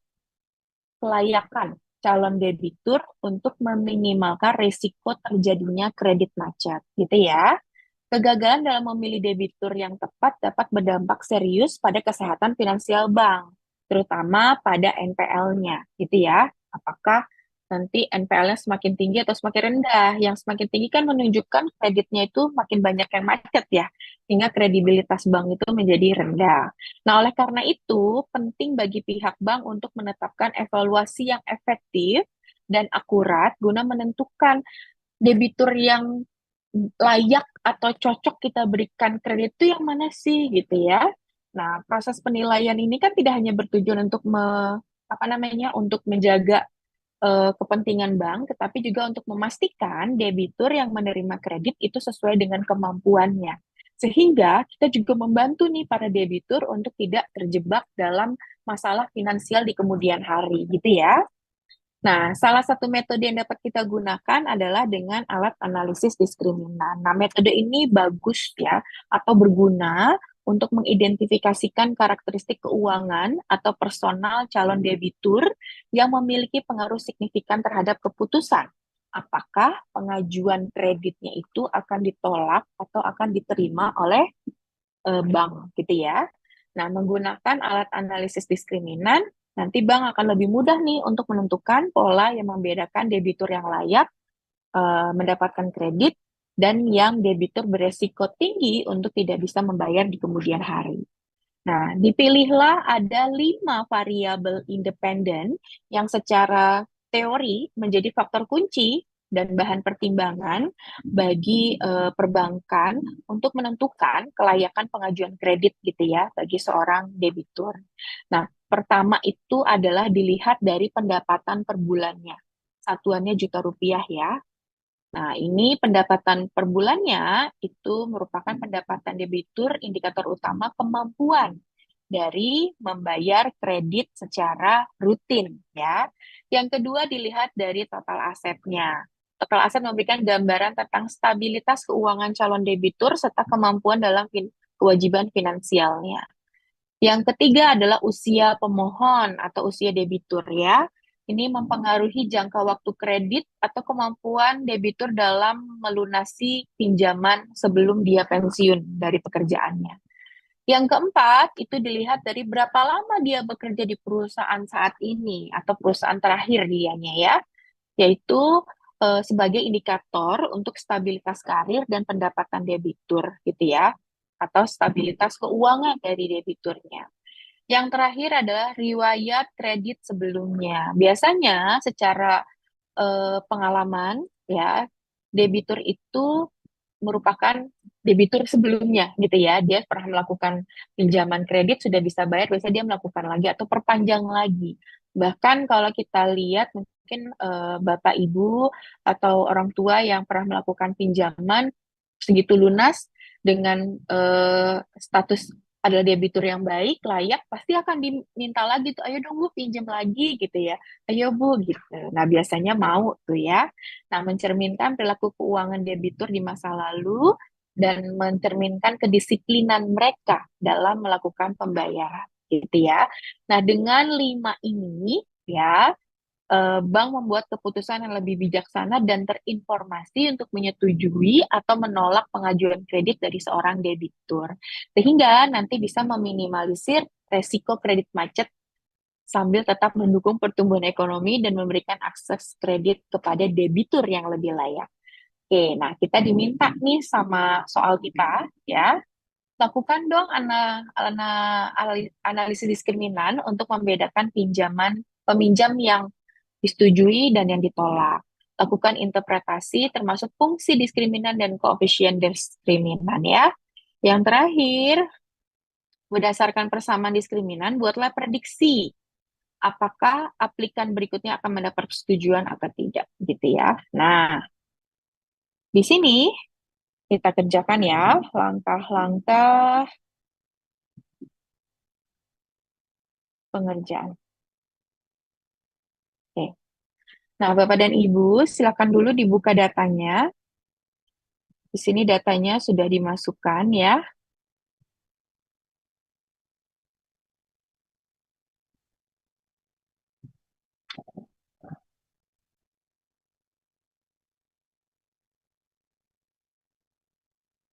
[SPEAKER 4] kelayakan calon debitur untuk meminimalkan risiko terjadinya kredit macet, gitu ya. Kegagalan dalam memilih debitur yang tepat dapat berdampak serius pada kesehatan finansial bank, terutama pada NPL-nya, gitu ya. Apakah nanti NPL-nya semakin tinggi atau semakin rendah? Yang semakin tinggi kan menunjukkan kreditnya itu makin banyak yang macet ya, sehingga kredibilitas bank itu menjadi rendah. Nah, oleh karena itu, penting bagi pihak bank untuk menetapkan evaluasi yang efektif dan akurat guna menentukan debitur yang layak atau cocok kita berikan kredit itu yang mana sih gitu ya. Nah, proses penilaian ini kan tidak hanya bertujuan untuk apa namanya untuk menjaga kepentingan bank, tetapi juga untuk memastikan debitur yang menerima kredit itu sesuai dengan kemampuannya. Sehingga kita juga membantu nih para debitur untuk tidak terjebak dalam masalah finansial di kemudian hari gitu ya. Nah, salah satu metode yang dapat kita gunakan adalah dengan alat analisis diskriminan. Nah, metode ini bagus ya, atau berguna untuk mengidentifikasikan karakteristik keuangan atau personal calon debitur yang memiliki pengaruh signifikan terhadap keputusan. Apakah pengajuan kreditnya itu akan ditolak atau akan diterima oleh bank, gitu ya. Nah, menggunakan alat analisis diskriminan, nanti bank akan lebih mudah nih untuk menentukan pola yang membedakan debitur yang layak mendapatkan kredit dan yang debitur beresiko tinggi untuk tidak bisa membayar di kemudian hari. Nah, dipilihlah ada 5 variabel independen yang secara teori menjadi faktor kunci dan bahan pertimbangan bagi perbankan untuk menentukan kelayakan pengajuan kredit gitu ya bagi seorang debitur. Nah, pertama itu adalah dilihat dari pendapatan per bulannya. Satuannya juta rupiah ya. Nah, ini pendapatan per bulannya itu merupakan pendapatan debitur indikator utama kemampuan dari membayar kredit secara rutin ya. Yang kedua dilihat dari total asetnya. Total aset memberikan gambaran tentang stabilitas keuangan calon debitur serta kemampuan dalam kewajiban finansialnya. Yang ketiga adalah usia pemohon atau usia debitur ya. Ini mempengaruhi jangka waktu kredit atau kemampuan debitur dalam melunasi pinjaman sebelum dia pensiun dari pekerjaannya. Yang keempat, itu dilihat dari berapa lama dia bekerja di perusahaan saat ini atau perusahaan terakhir dianya ya, yaitu sebagai indikator untuk stabilitas karir dan pendapatan debitur gitu ya, atau stabilitas keuangan dari debiturnya. Yang terakhir adalah riwayat kredit sebelumnya. Biasanya secara pengalaman ya, debitur itu merupakan debitur sebelumnya gitu ya. Dia pernah melakukan pinjaman kredit sudah bisa bayar, biasanya dia melakukan lagi atau perpanjang lagi. Bahkan kalau kita lihat mungkin Bapak Ibu atau orang tua yang pernah melakukan pinjaman segitu lunas dengan status adalah debitur yang baik, layak, pasti akan diminta lagi tuh, ayo dong Bu pinjam lagi gitu ya. Ayo Bu gitu. Nah, biasanya mau tuh ya. Nah, mencerminkan perilaku keuangan debitur di masa lalu dan mencerminkan kedisiplinan mereka dalam melakukan pembayaran gitu ya. Nah, dengan 5 ini ya, bank membuat keputusan yang lebih bijaksana dan terinformasi untuk menyetujui atau menolak pengajuan kredit dari seorang debitur. Sehingga nanti bisa meminimalisir resiko kredit macet sambil tetap mendukung pertumbuhan ekonomi dan memberikan akses kredit kepada debitur yang lebih layak. Oke, nah kita diminta nih sama soal kita ya, lakukan dong analisis diskriminan untuk membedakan peminjam yang disetujui dan yang ditolak. lakukan interpretasi termasuk fungsi diskriminan dan koefisien diskriminan ya. Yang terakhir, berdasarkan persamaan diskriminan, buatlah prediksi apakah aplikan berikutnya akan mendapat persetujuan atau tidak, gitu ya. Nah, di sini kita kerjakan ya langkah-langkah pengerjaan. Oke. Nah, Bapak dan Ibu, silakan dulu dibuka datanya. Di sini datanya sudah dimasukkan ya.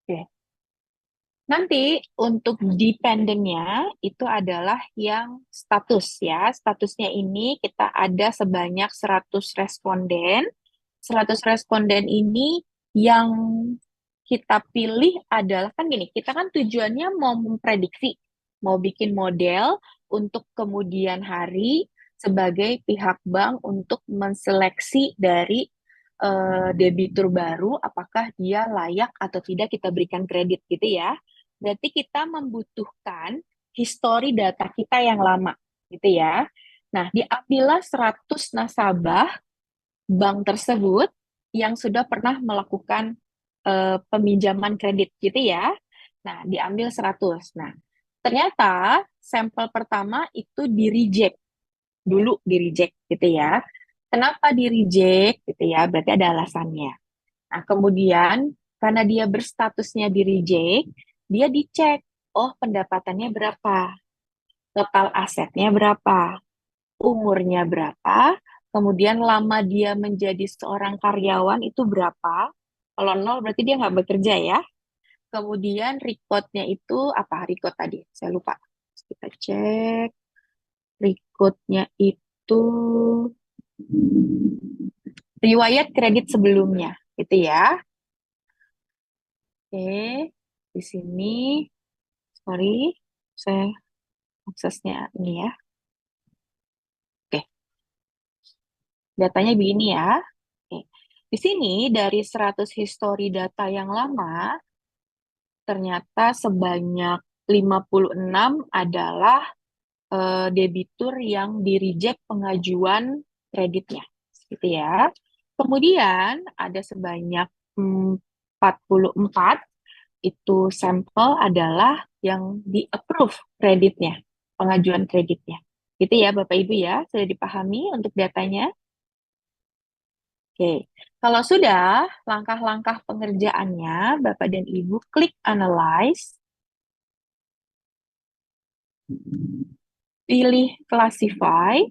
[SPEAKER 4] Oke. Nanti untuk dependennya itu adalah yang status ya. Statusnya ini kita ada sebanyak 100 responden. 100 responden ini yang kita pilih adalah, kan gini, kita kan tujuannya mau memprediksi, mau bikin model untuk kemudian hari sebagai pihak bank untuk menseleksi dari debitur baru apakah dia layak atau tidak kita berikan kredit gitu ya. Berarti kita membutuhkan histori data kita yang lama gitu ya. Nah, diambillah 100 nasabah bank tersebut yang sudah pernah melakukan peminjaman kredit gitu ya. Nah, diambil 100. Nah, ternyata sampel pertama itu di-reject. Dulu di-reject gitu ya. Kenapa di-reject gitu ya? Berarti ada alasannya. Nah, kemudian karena dia berstatusnya di-reject, dia dicek. Oh, pendapatannya berapa? Total asetnya berapa? Umurnya berapa? Kemudian lama dia menjadi seorang karyawan itu berapa? Kalau nol berarti dia nggak bekerja ya. Kemudian recordnya itu apa? Record tadi, saya lupa. Kita cek. Recordnya itu riwayat kredit sebelumnya, gitu ya. Oke, di sini, sorry, saya aksesnya ini ya. Oke, datanya begini ya. Oke. Di sini dari 100 histori data yang lama, ternyata sebanyak 56 adalah debitur yang di-reject pengajuan kreditnya. Gitu ya. Kemudian ada sebanyak 44 itu sampel adalah yang di-approve kreditnya, pengajuan kreditnya. Gitu ya Bapak Ibu ya, sudah dipahami untuk datanya? Oke, kalau sudah langkah-langkah pengerjaannya, Bapak dan Ibu klik Analyze, pilih Classify,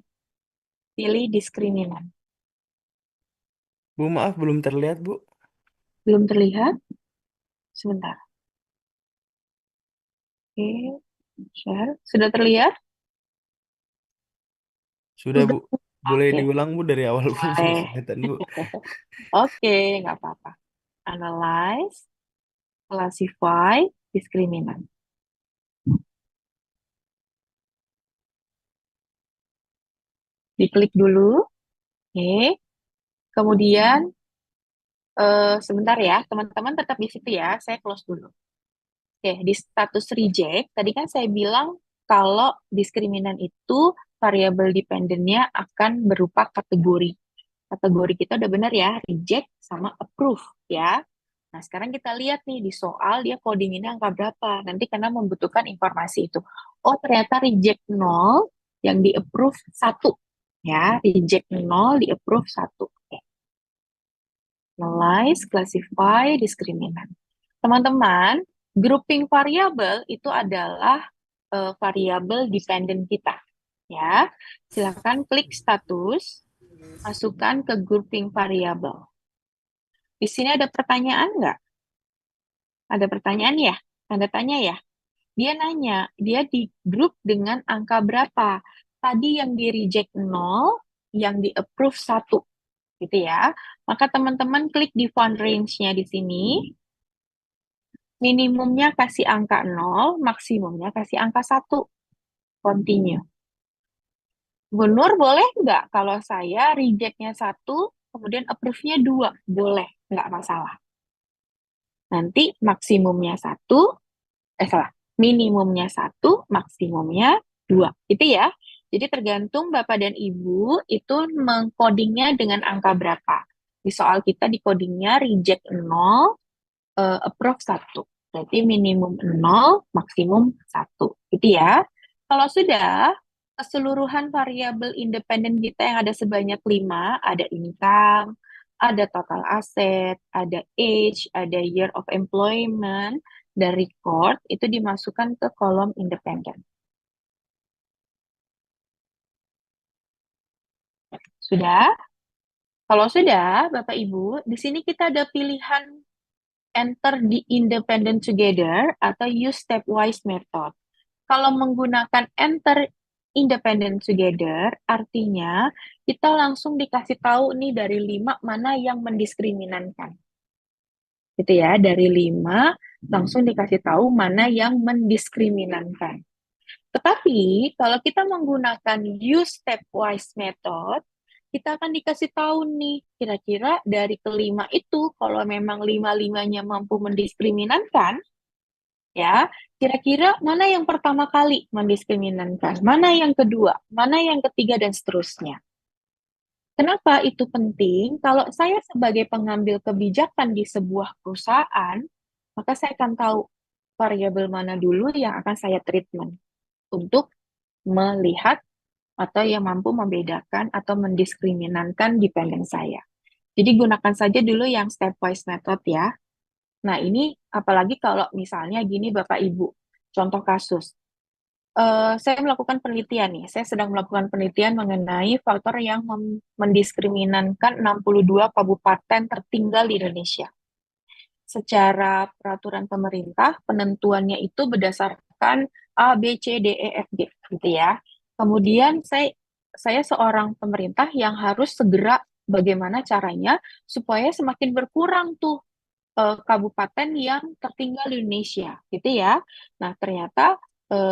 [SPEAKER 4] pilih Diskriminan.
[SPEAKER 6] Bu, maaf belum terlihat, Bu.
[SPEAKER 4] Belum terlihat? Sebentar. Oke, share. Sudah terlihat?
[SPEAKER 6] Sudah, Bu. Boleh
[SPEAKER 4] Oke.
[SPEAKER 6] diulang, Bu, dari awal, Bu. Belum
[SPEAKER 4] Boleh.
[SPEAKER 6] kelihatan, Bu.
[SPEAKER 4] Oke, nggak apa-apa. Analyze, Classify, Diskriminan. Diklik dulu. Oke. Kemudian, sebentar ya, teman-teman tetap di situ ya. Saya close dulu. Oke, di status reject, tadi kan saya bilang kalau diskriminan itu variabel dependennya akan berupa kategori. Kategori kita udah benar ya, reject sama approve ya. Nah, sekarang kita lihat nih di soal dia codinginnya angka berapa. Nanti karena membutuhkan informasi itu. Oh, ternyata reject 0, yang di approve 1. Ya, reject 0, di approve 1. Oke. Analyze, classify, diskriminan. Teman-teman, grouping variabel itu adalah variabel dependent kita. Ya, silakan klik status, masukkan ke grouping variabel. Di sini ada pertanyaan nggak? Ada pertanyaan ya? Tanda tanya ya? Dia nanya, dia di grup dengan angka berapa? Tadi yang di reject 0, yang di approve 1. Gitu ya. Maka teman-teman klik di font range-nya di sini. Minimumnya kasih angka 0, maksimumnya kasih angka 1. Continue. Bu Nur, boleh nggak kalau saya reject-nya 1, kemudian approve-nya 2, boleh, nggak masalah. Nanti maksimumnya 1, minimumnya 1, maksimumnya 2. Itu ya. Jadi tergantung Bapak dan Ibu itu mengcodingnya dengan angka berapa. Di soal kita di codingnya reject 0, approve 1. Berarti minimum 0, maksimum 1. Gitu ya. Kalau sudah, keseluruhan variabel independen kita yang ada sebanyak 5, ada income, ada total asset, ada age, ada year of employment, dan record, itu dimasukkan ke kolom independen. Sudah? Kalau sudah, Bapak Ibu, di sini kita ada pilihan enter the independent together atau use stepwise method. Kalau menggunakan enter independent together, artinya kita langsung dikasih tahu nih dari 5 mana yang mendiskriminankan. Gitu ya, dari 5 langsung dikasih tahu mana yang mendiskriminankan. Tetapi kalau kita menggunakan use stepwise method, kita akan dikasih tahu nih, kira-kira dari kelima itu, kalau memang 5-5-nya mampu mendiskriminankan, ya, kira-kira mana yang pertama kali mendiskriminankan, mana yang kedua, mana yang ketiga, dan seterusnya. Kenapa itu penting? Kalau saya sebagai pengambil kebijakan di sebuah perusahaan, maka saya akan tahu variabel mana dulu yang akan saya treatment untuk melihat atau yang mampu membedakan atau mendiskriminankan dependen saya. Jadi gunakan saja dulu yang stepwise method ya. Nah ini apalagi kalau misalnya gini Bapak Ibu, contoh kasus. Saya melakukan penelitian nih, saya sedang melakukan penelitian mengenai faktor yang mendiskriminankan 62 kabupaten tertinggal di Indonesia. Secara peraturan pemerintah, penentuannya itu berdasarkan A, B, C, D, E, F, G, gitu ya. Kemudian saya seorang pemerintah yang harus segera bagaimana caranya supaya semakin berkurang tuh kabupaten yang tertinggal di Indonesia, gitu ya. Nah, ternyata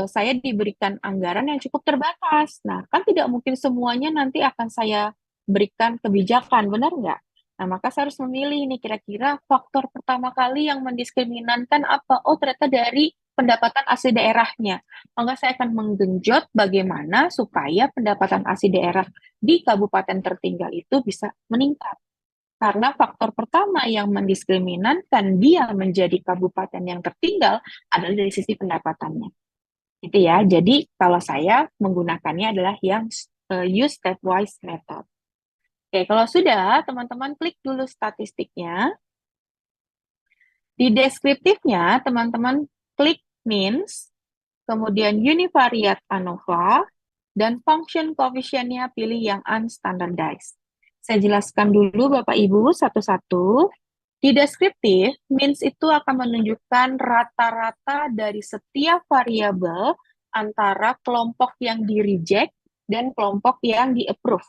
[SPEAKER 4] saya diberikan anggaran yang cukup terbatas. Nah, kan tidak mungkin semuanya nanti akan saya berikan kebijakan, benar nggak? Nah, maka saya harus memilih nih kira-kira faktor pertama kali yang mendiskriminankan apa? Oh, ternyata dari pendapatan asli daerahnya. Maka saya akan menggenjot bagaimana supaya pendapatan asli daerah di kabupaten tertinggal itu bisa meningkat. Karena faktor pertama yang mendiskriminankan dia menjadi kabupaten yang tertinggal adalah dari sisi pendapatannya. Gitu ya. Jadi kalau saya menggunakannya adalah yang use stepwise method. Oke, kalau sudah, teman-teman klik dulu statistiknya. Di deskriptifnya, teman-teman klik means, kemudian univariate ANOVA, dan function coefficient-nya pilih yang unstandardized. Saya jelaskan dulu Bapak Ibu satu-satu. Di deskriptif, means itu akan menunjukkan rata-rata dari setiap variabel antara kelompok yang di-reject dan kelompok yang di-approve.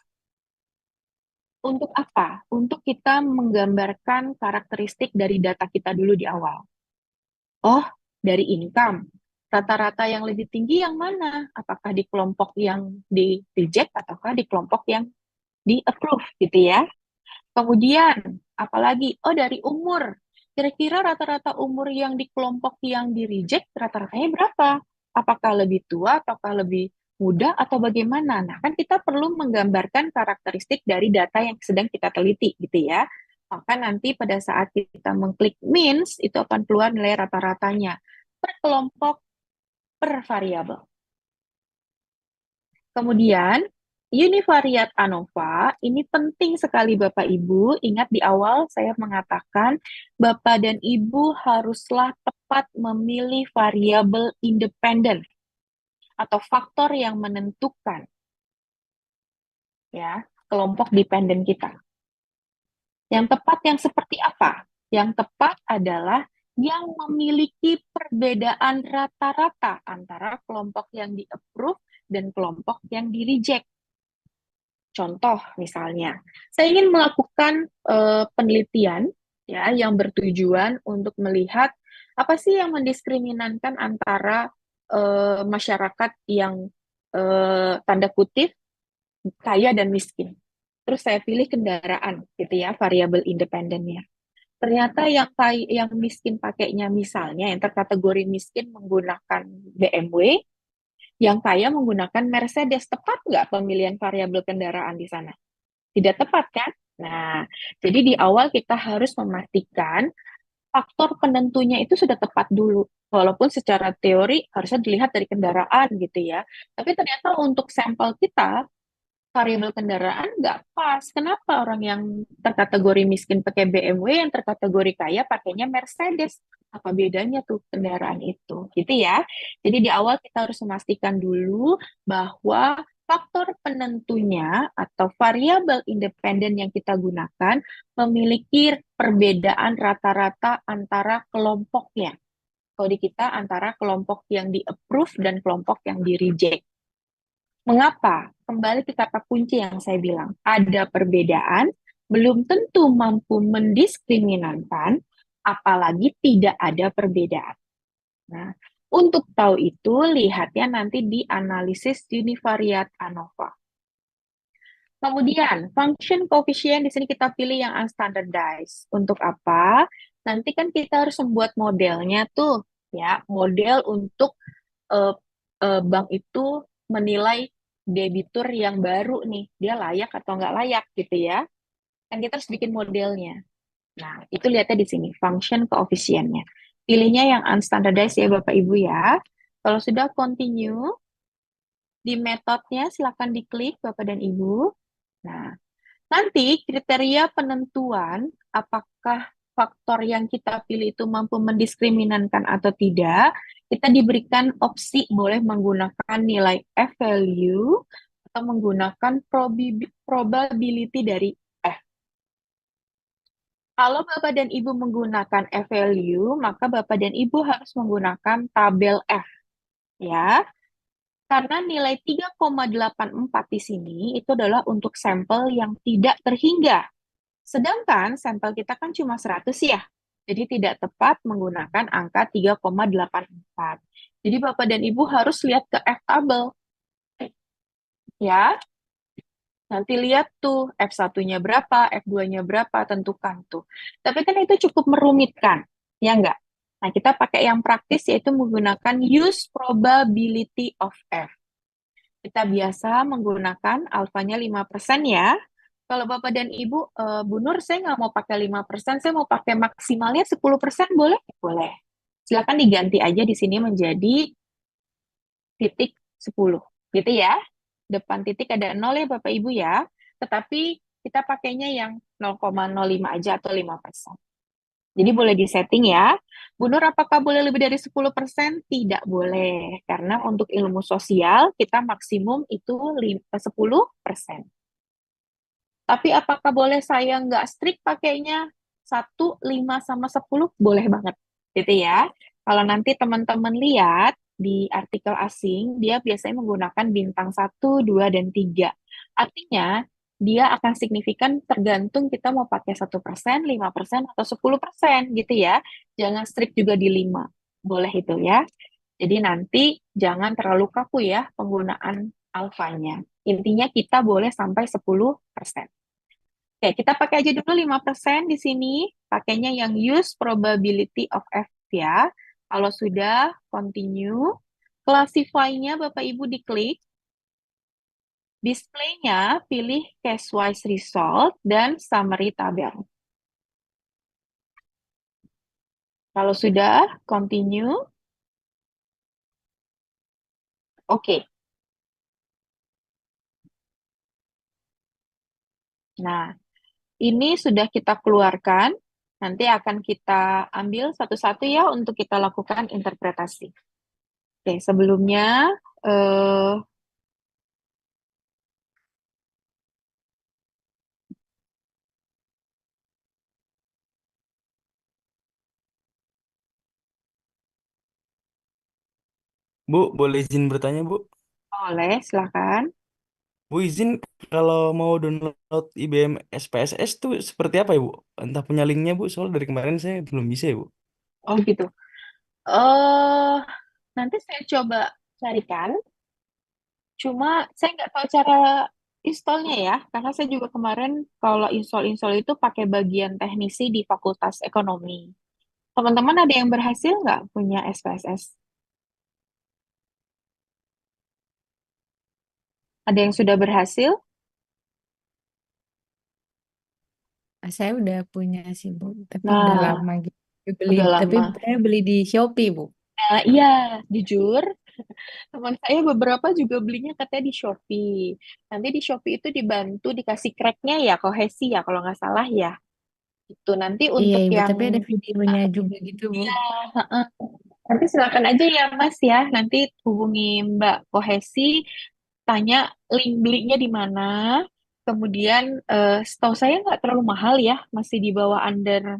[SPEAKER 4] Untuk apa? Untuk kita menggambarkan karakteristik dari data kita dulu di awal. Oh, dari income. Rata-rata yang lebih tinggi yang mana? Apakah di kelompok yang di-reject ataukah di kelompok yang di-approve gitu ya. Kemudian, apalagi? Oh, dari umur. Kira-kira rata-rata umur yang di kelompok yang di-reject rata-ratanya berapa? Apakah lebih tua, apakah lebih muda, atau bagaimana? Nah, kan kita perlu menggambarkan karakteristik dari data yang sedang kita teliti, gitu ya. Maka nanti pada saat kita mengklik means, itu akan keluar nilai rata-ratanya per kelompok, per variabel. Kemudian, univariate ANOVA, ini penting sekali Bapak Ibu. Ingat di awal saya mengatakan, Bapak dan Ibu haruslah tepat memilih variabel independen atau faktor yang menentukan ya kelompok dependen kita. Yang tepat yang seperti apa? Yang tepat adalah yang memiliki perbedaan rata-rata antara kelompok yang di-approve dan kelompok yang di-reject. Contoh misalnya, saya ingin melakukan penelitian ya yang bertujuan untuk melihat apa sih yang mendiskriminankan antara masyarakat yang tanda kutip kaya dan miskin. terus saya pilih kendaraan gitu ya, variabel independennya. Ternyata yang miskin pakainya misalnya yang terkategori miskin menggunakan BMW, yang kaya menggunakan Mercedes. Tepat nggak pemilihan variabel kendaraan di sana? Tidak tepat kan? Nah, jadi di awal kita harus memastikan faktor penentunya itu sudah tepat dulu. Walaupun secara teori harusnya dilihat dari kendaraan gitu ya. Tapi ternyata untuk sampel kita, variabel kendaraan nggak pas. Kenapa orang yang terkategori miskin pakai BMW, yang terkategori kaya pakainya Mercedes? Apa bedanya tuh kendaraan itu? Gitu ya. Jadi di awal kita harus memastikan dulu bahwa faktor penentunya atau variabel independen yang kita gunakan memiliki perbedaan rata-rata antara kelompoknya. Kalau di kita antara kelompok yang di-approve dan kelompok yang di-reject. Mengapa? Kembali ke kata kunci yang saya bilang. Ada perbedaan, belum tentu mampu mendiskriminasikan, apalagi tidak ada perbedaan. Nah, untuk tahu itu, lihatnya nanti di analisis univariat ANOVA. Kemudian, function coefficient di sini kita pilih yang unstandardized. Untuk apa? Nanti kan kita harus membuat modelnya tuh, ya, model untuk eh, bank itu menilai debitur yang baru nih, dia layak atau nggak layak gitu ya. Kan kita harus bikin modelnya. Nah, itu lihatnya di sini, function coefficient-nya. Pilihnya yang unstandardized ya Bapak Ibu ya. Kalau sudah continue, di metodenya silakan diklik Bapak dan Ibu. Nah, nanti kriteria penentuan apakah faktor yang kita pilih itu mampu mendiskriminankan atau tidak, kita diberikan opsi boleh menggunakan nilai F-value atau menggunakan probability dari F. Kalau Bapak dan Ibu menggunakan F-value, maka Bapak dan Ibu harus menggunakan tabel F. Ya, karena nilai 3,84 di sini itu adalah untuk sampel yang tidak terhingga. Sedangkan sampel kita kan cuma 100 ya. Jadi tidak tepat menggunakan angka 3,84. Jadi Bapak dan Ibu harus lihat ke F tabel. Ya, nanti lihat tuh F1-nya berapa, F2-nya berapa, tentukan tuh. Tapi kan itu cukup merumitkan, ya enggak? Nah, kita pakai yang praktis yaitu menggunakan use probability of F. Kita biasa menggunakan alfanya 5% ya. Kalau Bapak dan Ibu, Bu Nur, saya nggak mau pakai 5%, saya mau pakai maksimalnya 10%, boleh? Boleh. Silakan diganti aja di sini menjadi titik 10. Gitu ya. Depan titik ada 0 ya Bapak Ibu ya. Tetapi kita pakainya yang 0,05 aja atau 5%. Jadi boleh disetting ya. Bu Nur, apakah boleh lebih dari 10%? Tidak boleh. Karena untuk ilmu sosial, kita maksimum itu 10%. Tapi apakah boleh saya nggak strict pakainya 1, 5, sama 10? Boleh banget. Gitu ya. Kalau nanti teman-teman lihat di artikel asing, dia biasanya menggunakan bintang 1, 2, dan 3. Artinya, dia akan signifikan tergantung kita mau pakai 1%, 5%, atau 10% gitu ya. Jangan strict juga di 5. Boleh itu ya. Jadi nanti jangan terlalu kaku ya penggunaan alfanya. Intinya kita boleh sampai 10%. Oke, kita pakai aja dulu 5% di sini. Pakainya yang use probability of F ya. Kalau sudah, continue. Classify-nya Bapak Ibu diklik. Display-nya pilih case-wise result dan summary tabel. Kalau sudah, continue. Oke. Nah, ini sudah kita keluarkan. Nanti akan kita ambil satu-satu ya untuk kita lakukan interpretasi. Oke, sebelumnya
[SPEAKER 6] Bu, boleh izin bertanya, Bu?
[SPEAKER 4] boleh, silakan.
[SPEAKER 6] Bu, izin kalau mau download IBM SPSS tuh seperti apa ya, Bu? Entah punya linknya, Bu. Soal dari kemarin saya belum bisa ya, Bu.
[SPEAKER 4] Oh gitu. eh Nanti saya coba carikan. Cuma saya nggak tahu cara installnya ya, karena saya juga kemarin kalau install-install itu pakai bagian teknisi di Fakultas Ekonomi. Teman-teman ada yang berhasil nggak punya SPSS? Ada yang sudah berhasil?
[SPEAKER 3] Saya udah punya sih, Bu, tapi udah
[SPEAKER 4] Nah,
[SPEAKER 3] lama gitu. Beli,
[SPEAKER 4] udah
[SPEAKER 3] tapi
[SPEAKER 4] lama.
[SPEAKER 3] saya beli di Shopee, Bu.
[SPEAKER 4] Nah, iya, jujur, teman saya beberapa juga belinya katanya di Shopee. Nanti di Shopee itu dibantu dikasih cracknya ya, kohesi ya, kalau nggak salah ya. Itu nanti
[SPEAKER 3] Iya,
[SPEAKER 4] untuk
[SPEAKER 3] Ibu,
[SPEAKER 4] yang
[SPEAKER 3] tapi ada videonya juga gitu, Bu.
[SPEAKER 4] iya, heeh. Nanti silakan aja ya Mas ya. Nanti hubungi Mbak Kohesi, tanya link belinya di mana. Kemudian setahu saya nggak terlalu mahal ya, masih di bawah under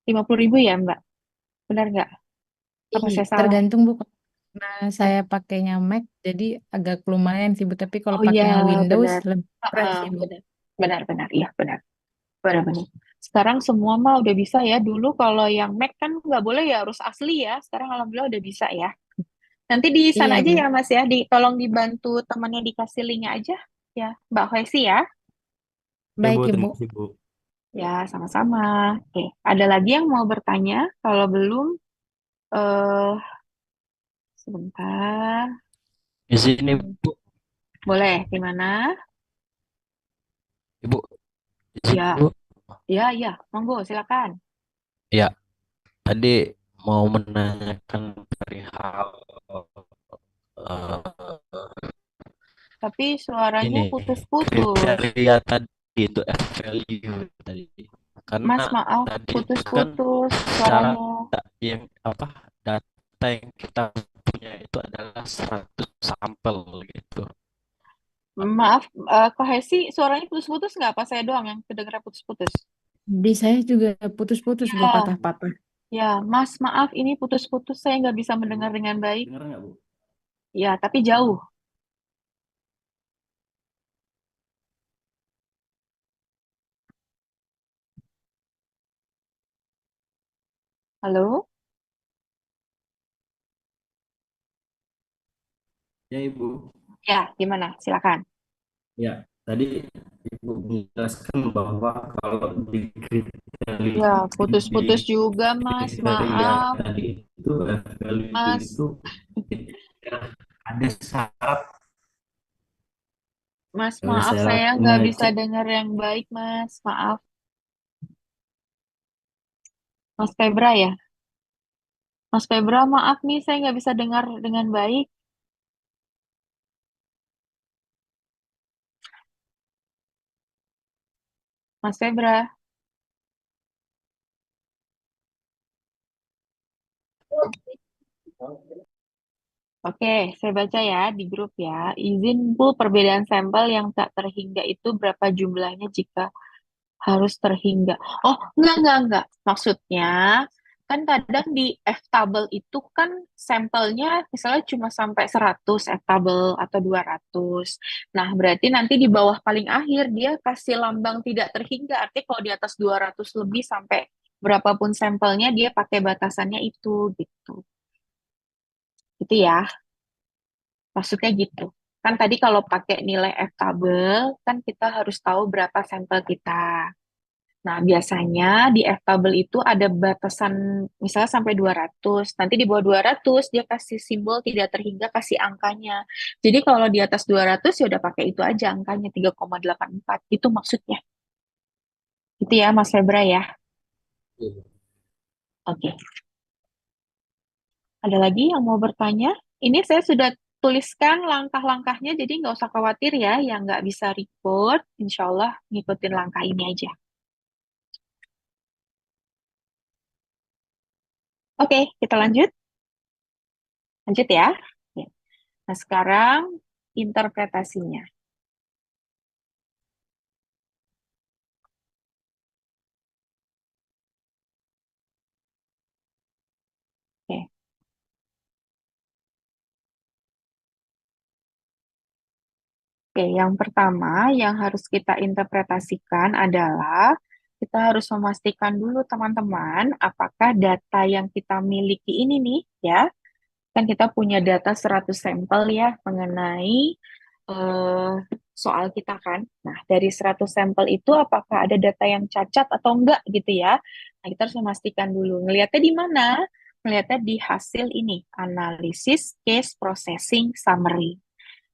[SPEAKER 4] 50.000 ya Mbak. Benar nggak? Apa
[SPEAKER 3] Ih,
[SPEAKER 4] saya salah?
[SPEAKER 3] tergantung, Bu. Karena saya pakainya Mac, jadi agak lumayan sih, Bu. Tapi kalau
[SPEAKER 4] Oh iya,
[SPEAKER 3] pakai yang Windows,
[SPEAKER 4] benar.
[SPEAKER 3] lebih murah
[SPEAKER 4] Heeh,
[SPEAKER 3] sih, Bu.
[SPEAKER 4] benar. Benar, benar. Iya, benar. Benar, benar. Sekarang semua mah udah bisa ya. Dulu kalau yang Mac kan nggak boleh ya, harus asli ya. Sekarang alhamdulillah udah bisa ya. Nanti di sana
[SPEAKER 3] Iya,
[SPEAKER 4] aja ya
[SPEAKER 3] Bu.
[SPEAKER 4] Mas ya. Tolong dibantu temannya dikasih linknya aja ya, Mbak Hesi ya.
[SPEAKER 6] Ya Bu,
[SPEAKER 3] Baik,
[SPEAKER 6] terima
[SPEAKER 3] Ibu.
[SPEAKER 6] kasih Bu.
[SPEAKER 4] Ya, sama-sama. Oke, ada lagi yang mau bertanya? Kalau belum, eh sebentar.
[SPEAKER 7] Di sini
[SPEAKER 4] Hmm,
[SPEAKER 7] Bu,
[SPEAKER 4] boleh, di mana?
[SPEAKER 7] Ibu, di sini
[SPEAKER 4] Ya,
[SPEAKER 7] Bu.
[SPEAKER 4] ya, ya. Monggo, silakan.
[SPEAKER 7] Ya, tadi mau menanyakan perihal eh,
[SPEAKER 4] Tapi suaranya
[SPEAKER 7] ini
[SPEAKER 4] putus-putus.
[SPEAKER 7] kriteria tadi itu F value tadi. Karena
[SPEAKER 4] Mas, maaf,
[SPEAKER 7] tadi itu kan
[SPEAKER 4] putus-putus
[SPEAKER 7] syarat
[SPEAKER 4] suaranya.
[SPEAKER 7] yang apa data yang kita punya itu adalah 100 sampel gitu.
[SPEAKER 4] Maaf, Kak Hesi, suaranya putus-putus nggak? Apa saya doang yang kedengeran putus-putus?
[SPEAKER 3] Di saya juga putus-putus, Bu,
[SPEAKER 4] Ya,
[SPEAKER 3] patah-patah.
[SPEAKER 4] ya, Mas, maaf, ini putus-putus. Saya nggak bisa mendengar dengan baik.
[SPEAKER 6] Dengar nggak Bu?
[SPEAKER 4] Ya, tapi jauh. Halo?
[SPEAKER 6] Ya Ibu.
[SPEAKER 4] Ya, gimana? Silakan.
[SPEAKER 6] Ya, tadi Ibu menjelaskan bahwa kalau di kriteria,
[SPEAKER 4] Ya,
[SPEAKER 6] di
[SPEAKER 4] putus-putus juga, Mas.
[SPEAKER 6] kriteria
[SPEAKER 4] Maaf,
[SPEAKER 6] tadi itu value
[SPEAKER 4] Mas.
[SPEAKER 6] itu ya, ada syarat
[SPEAKER 4] Mas, maaf,
[SPEAKER 6] saya
[SPEAKER 4] saya nggak bisa
[SPEAKER 6] ngecek.
[SPEAKER 4] dengar yang baik, Mas. Maaf. Mas Febra ya? Mas Febra, maaf nih, saya nggak bisa dengar dengan baik. Mas Febra. Oke, saya baca ya di grup ya. Izin pool perbedaan sampel yang tak terhingga itu berapa jumlahnya jika harus terhingga? Oh, enggak. Maksudnya, kan kadang di F-table itu kan sampelnya misalnya cuma sampai 100 F-table atau 200. Nah, berarti nanti di bawah paling akhir dia kasih lambang tidak terhingga. Artinya kalau di atas 200 lebih sampai berapapun sampelnya dia pakai batasannya itu gitu. Itu ya. Maksudnya gitu. Kan tadi kalau pakai nilai F-table, kan kita harus tahu berapa sampel kita. Nah, biasanya di F-table itu ada batasan misalnya sampai 200. Nanti di bawah 200 dia kasih simbol tidak terhingga, kasih angkanya. Jadi kalau di atas 200 ya udah pakai itu aja angkanya 3,84. Itu maksudnya. Itu ya Mas Febra ya. Oke. Ada lagi yang mau bertanya? Ini saya sudah tuliskan langkah-langkahnya, jadi nggak usah khawatir ya, yang nggak bisa report, insya Allah ngikutin langkah ini aja. Oke, kita lanjut. Lanjut ya. Oke. Nah, sekarang interpretasinya. Oke. Oke, yang pertama yang harus kita interpretasikan adalah kita harus memastikan dulu teman-teman apakah data yang kita miliki ini nih ya, kan kita punya data 100 sampel ya mengenai eh, soal kita kan. Nah, dari 100 sampel itu apakah ada data yang cacat atau enggak gitu ya. Nah, kita harus memastikan dulu. Ngelihatnya di mana? Ngelihatnya di hasil ini, analisis case processing summary.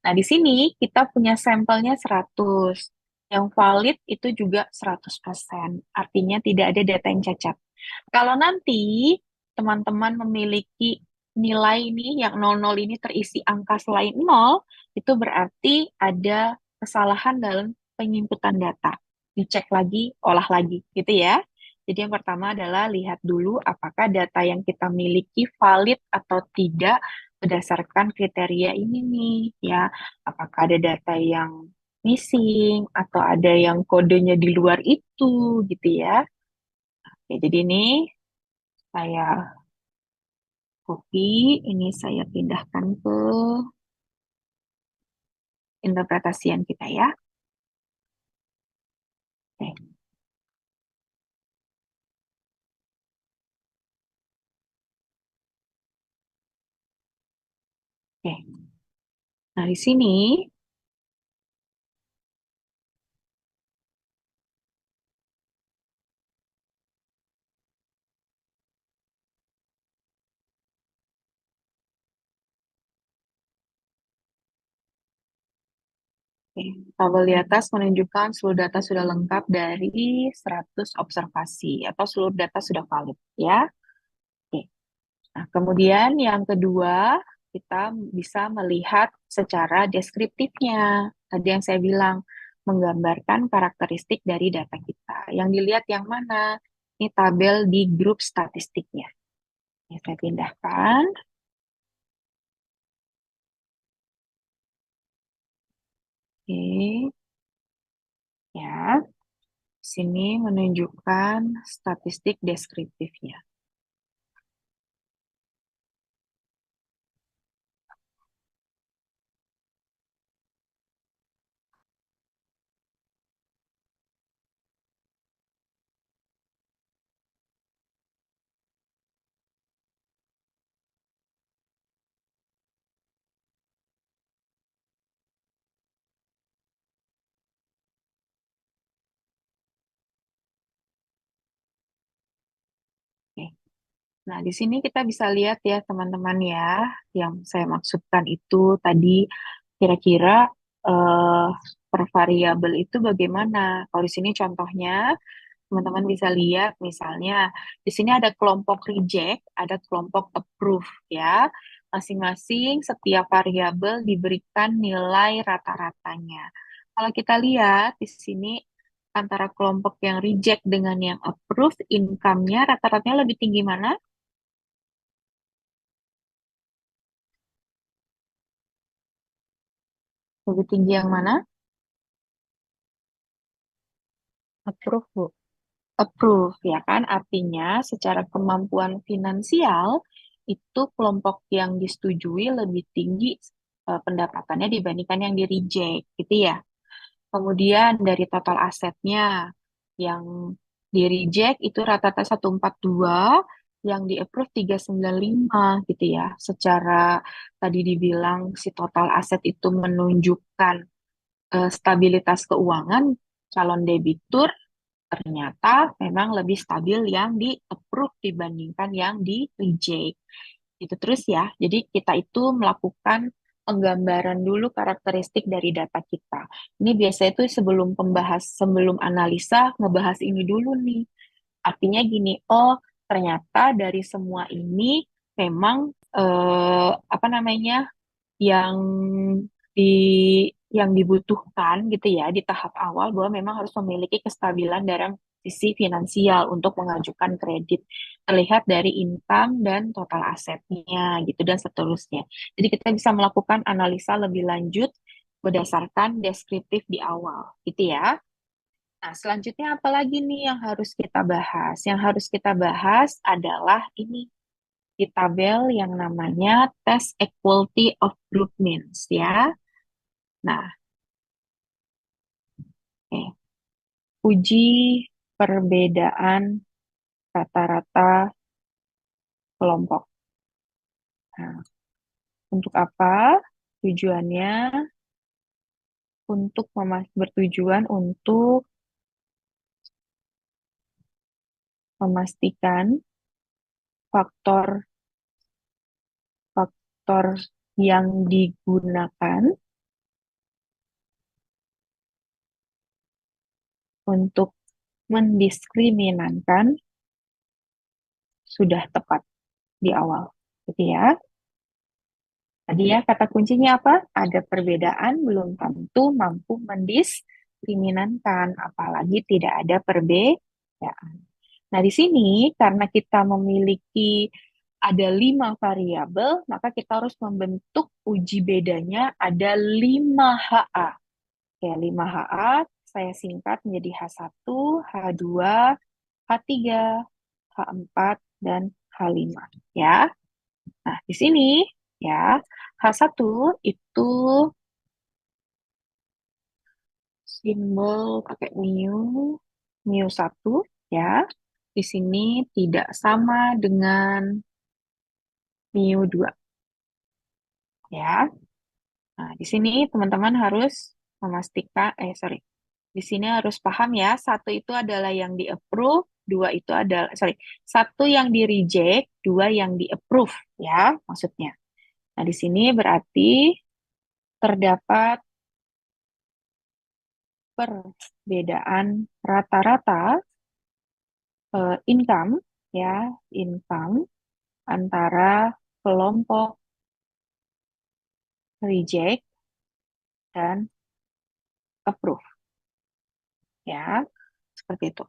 [SPEAKER 4] Nah, di sini kita punya sampelnya 100. Yang valid itu juga 100%. Artinya tidak ada data yang cacat. Kalau nanti teman-teman memiliki nilai ini yang 00 ini terisi angka selain 0, itu berarti ada kesalahan dalam penginputan data. Dicek lagi, olah lagi, gitu ya. Jadi yang pertama adalah lihat dulu apakah data yang kita miliki valid atau tidak berdasarkan kriteria ini nih, ya. Apakah ada data yang missing atau ada yang kodenya di luar itu, gitu ya. Oke, jadi ini saya copy, ini saya pindahkan ke interpretasian kita ya. Oke, oke. Nah, di sini oke, tabel di atas menunjukkan seluruh data sudah lengkap dari 100 observasi atau seluruh data sudah valid ya. Oke. Nah, kemudian yang kedua, kita bisa melihat secara deskriptifnya. Tadi yang saya bilang, menggambarkan karakteristik dari data kita. Yang dilihat yang mana? Ini tabel di grup statistiknya. Ini saya pindahkan. Oke, ya. Sini menunjukkan statistik deskriptifnya. Oke. Nah, di sini kita bisa lihat ya teman-teman ya, yang saya maksudkan itu tadi kira-kira eh, per variabel itu bagaimana. Kalau di sini contohnya, teman-teman bisa lihat misalnya di sini ada kelompok reject, ada kelompok approve ya. Masing-masing setiap variabel diberikan nilai rata-ratanya. Kalau kita lihat di sini antara kelompok yang reject dengan yang approve, income-nya rata-ratanya lebih tinggi mana? Lebih tinggi yang mana?
[SPEAKER 5] Approve, Bu.
[SPEAKER 4] Approve, ya kan? Artinya secara kemampuan finansial itu kelompok yang disetujui lebih tinggi pendapatannya dibandingkan yang di reject, gitu ya. Kemudian dari total asetnya yang di reject itu rata-rata 142, yang di approve 395 gitu ya. Secara tadi dibilang si total aset itu menunjukkan stabilitas keuangan calon debitur ternyata memang lebih stabil yang di approve dibandingkan yang di reject. Itu terus ya. Jadi kita itu melakukan penggambaran dulu karakteristik dari data kita. Ini biasanya itu sebelum analisa ngebahas ini dulu nih. Artinya gini, oh ternyata dari semua ini memang apa namanya yang di yang dibutuhkan gitu ya di tahap awal bahwa memang harus memiliki kestabilan dalam sisi finansial untuk mengajukan kredit terlihat dari income dan total asetnya gitu dan seterusnya. Jadi kita bisa melakukan analisa lebih lanjut berdasarkan deskriptif di awal gitu ya. Nah, selanjutnya apa lagi nih yang harus kita bahas? Yang harus kita bahas adalah ini di tabel yang namanya test equality of group means ya. Nah, oke. Uji perbedaan rata-rata kelompok. Nah, untuk apa tujuannya? untuk bertujuan untuk memastikan faktor-faktor yang digunakan untuk mendiskriminasikan sudah tepat di awal, gitu ya. Tadi ya kata kuncinya apa? Ada perbedaan belum tentu mampu mendiskriminasikan, apalagi tidak ada perbedaan. Nah, di sini karena kita memiliki ada 5 variabel, maka kita harus membentuk uji bedanya ada 5 HA. Oke, 5 HA saya singkat menjadi H1, H2, H3, H4, dan H5. Ya. Nah, di sini ya, H1 itu simbol pakai mu 1 ya. Di sini tidak sama dengan mu 2 ya. Nah, di sini teman-teman harus memastikan, di sini harus paham ya, satu itu adalah yang di-approve, dua itu adalah, satu yang di-reject, dua yang di-approve ya, maksudnya. Nah, di sini berarti terdapat perbedaan rata-rata income ya, income antara kelompok reject dan approve ya, seperti itu.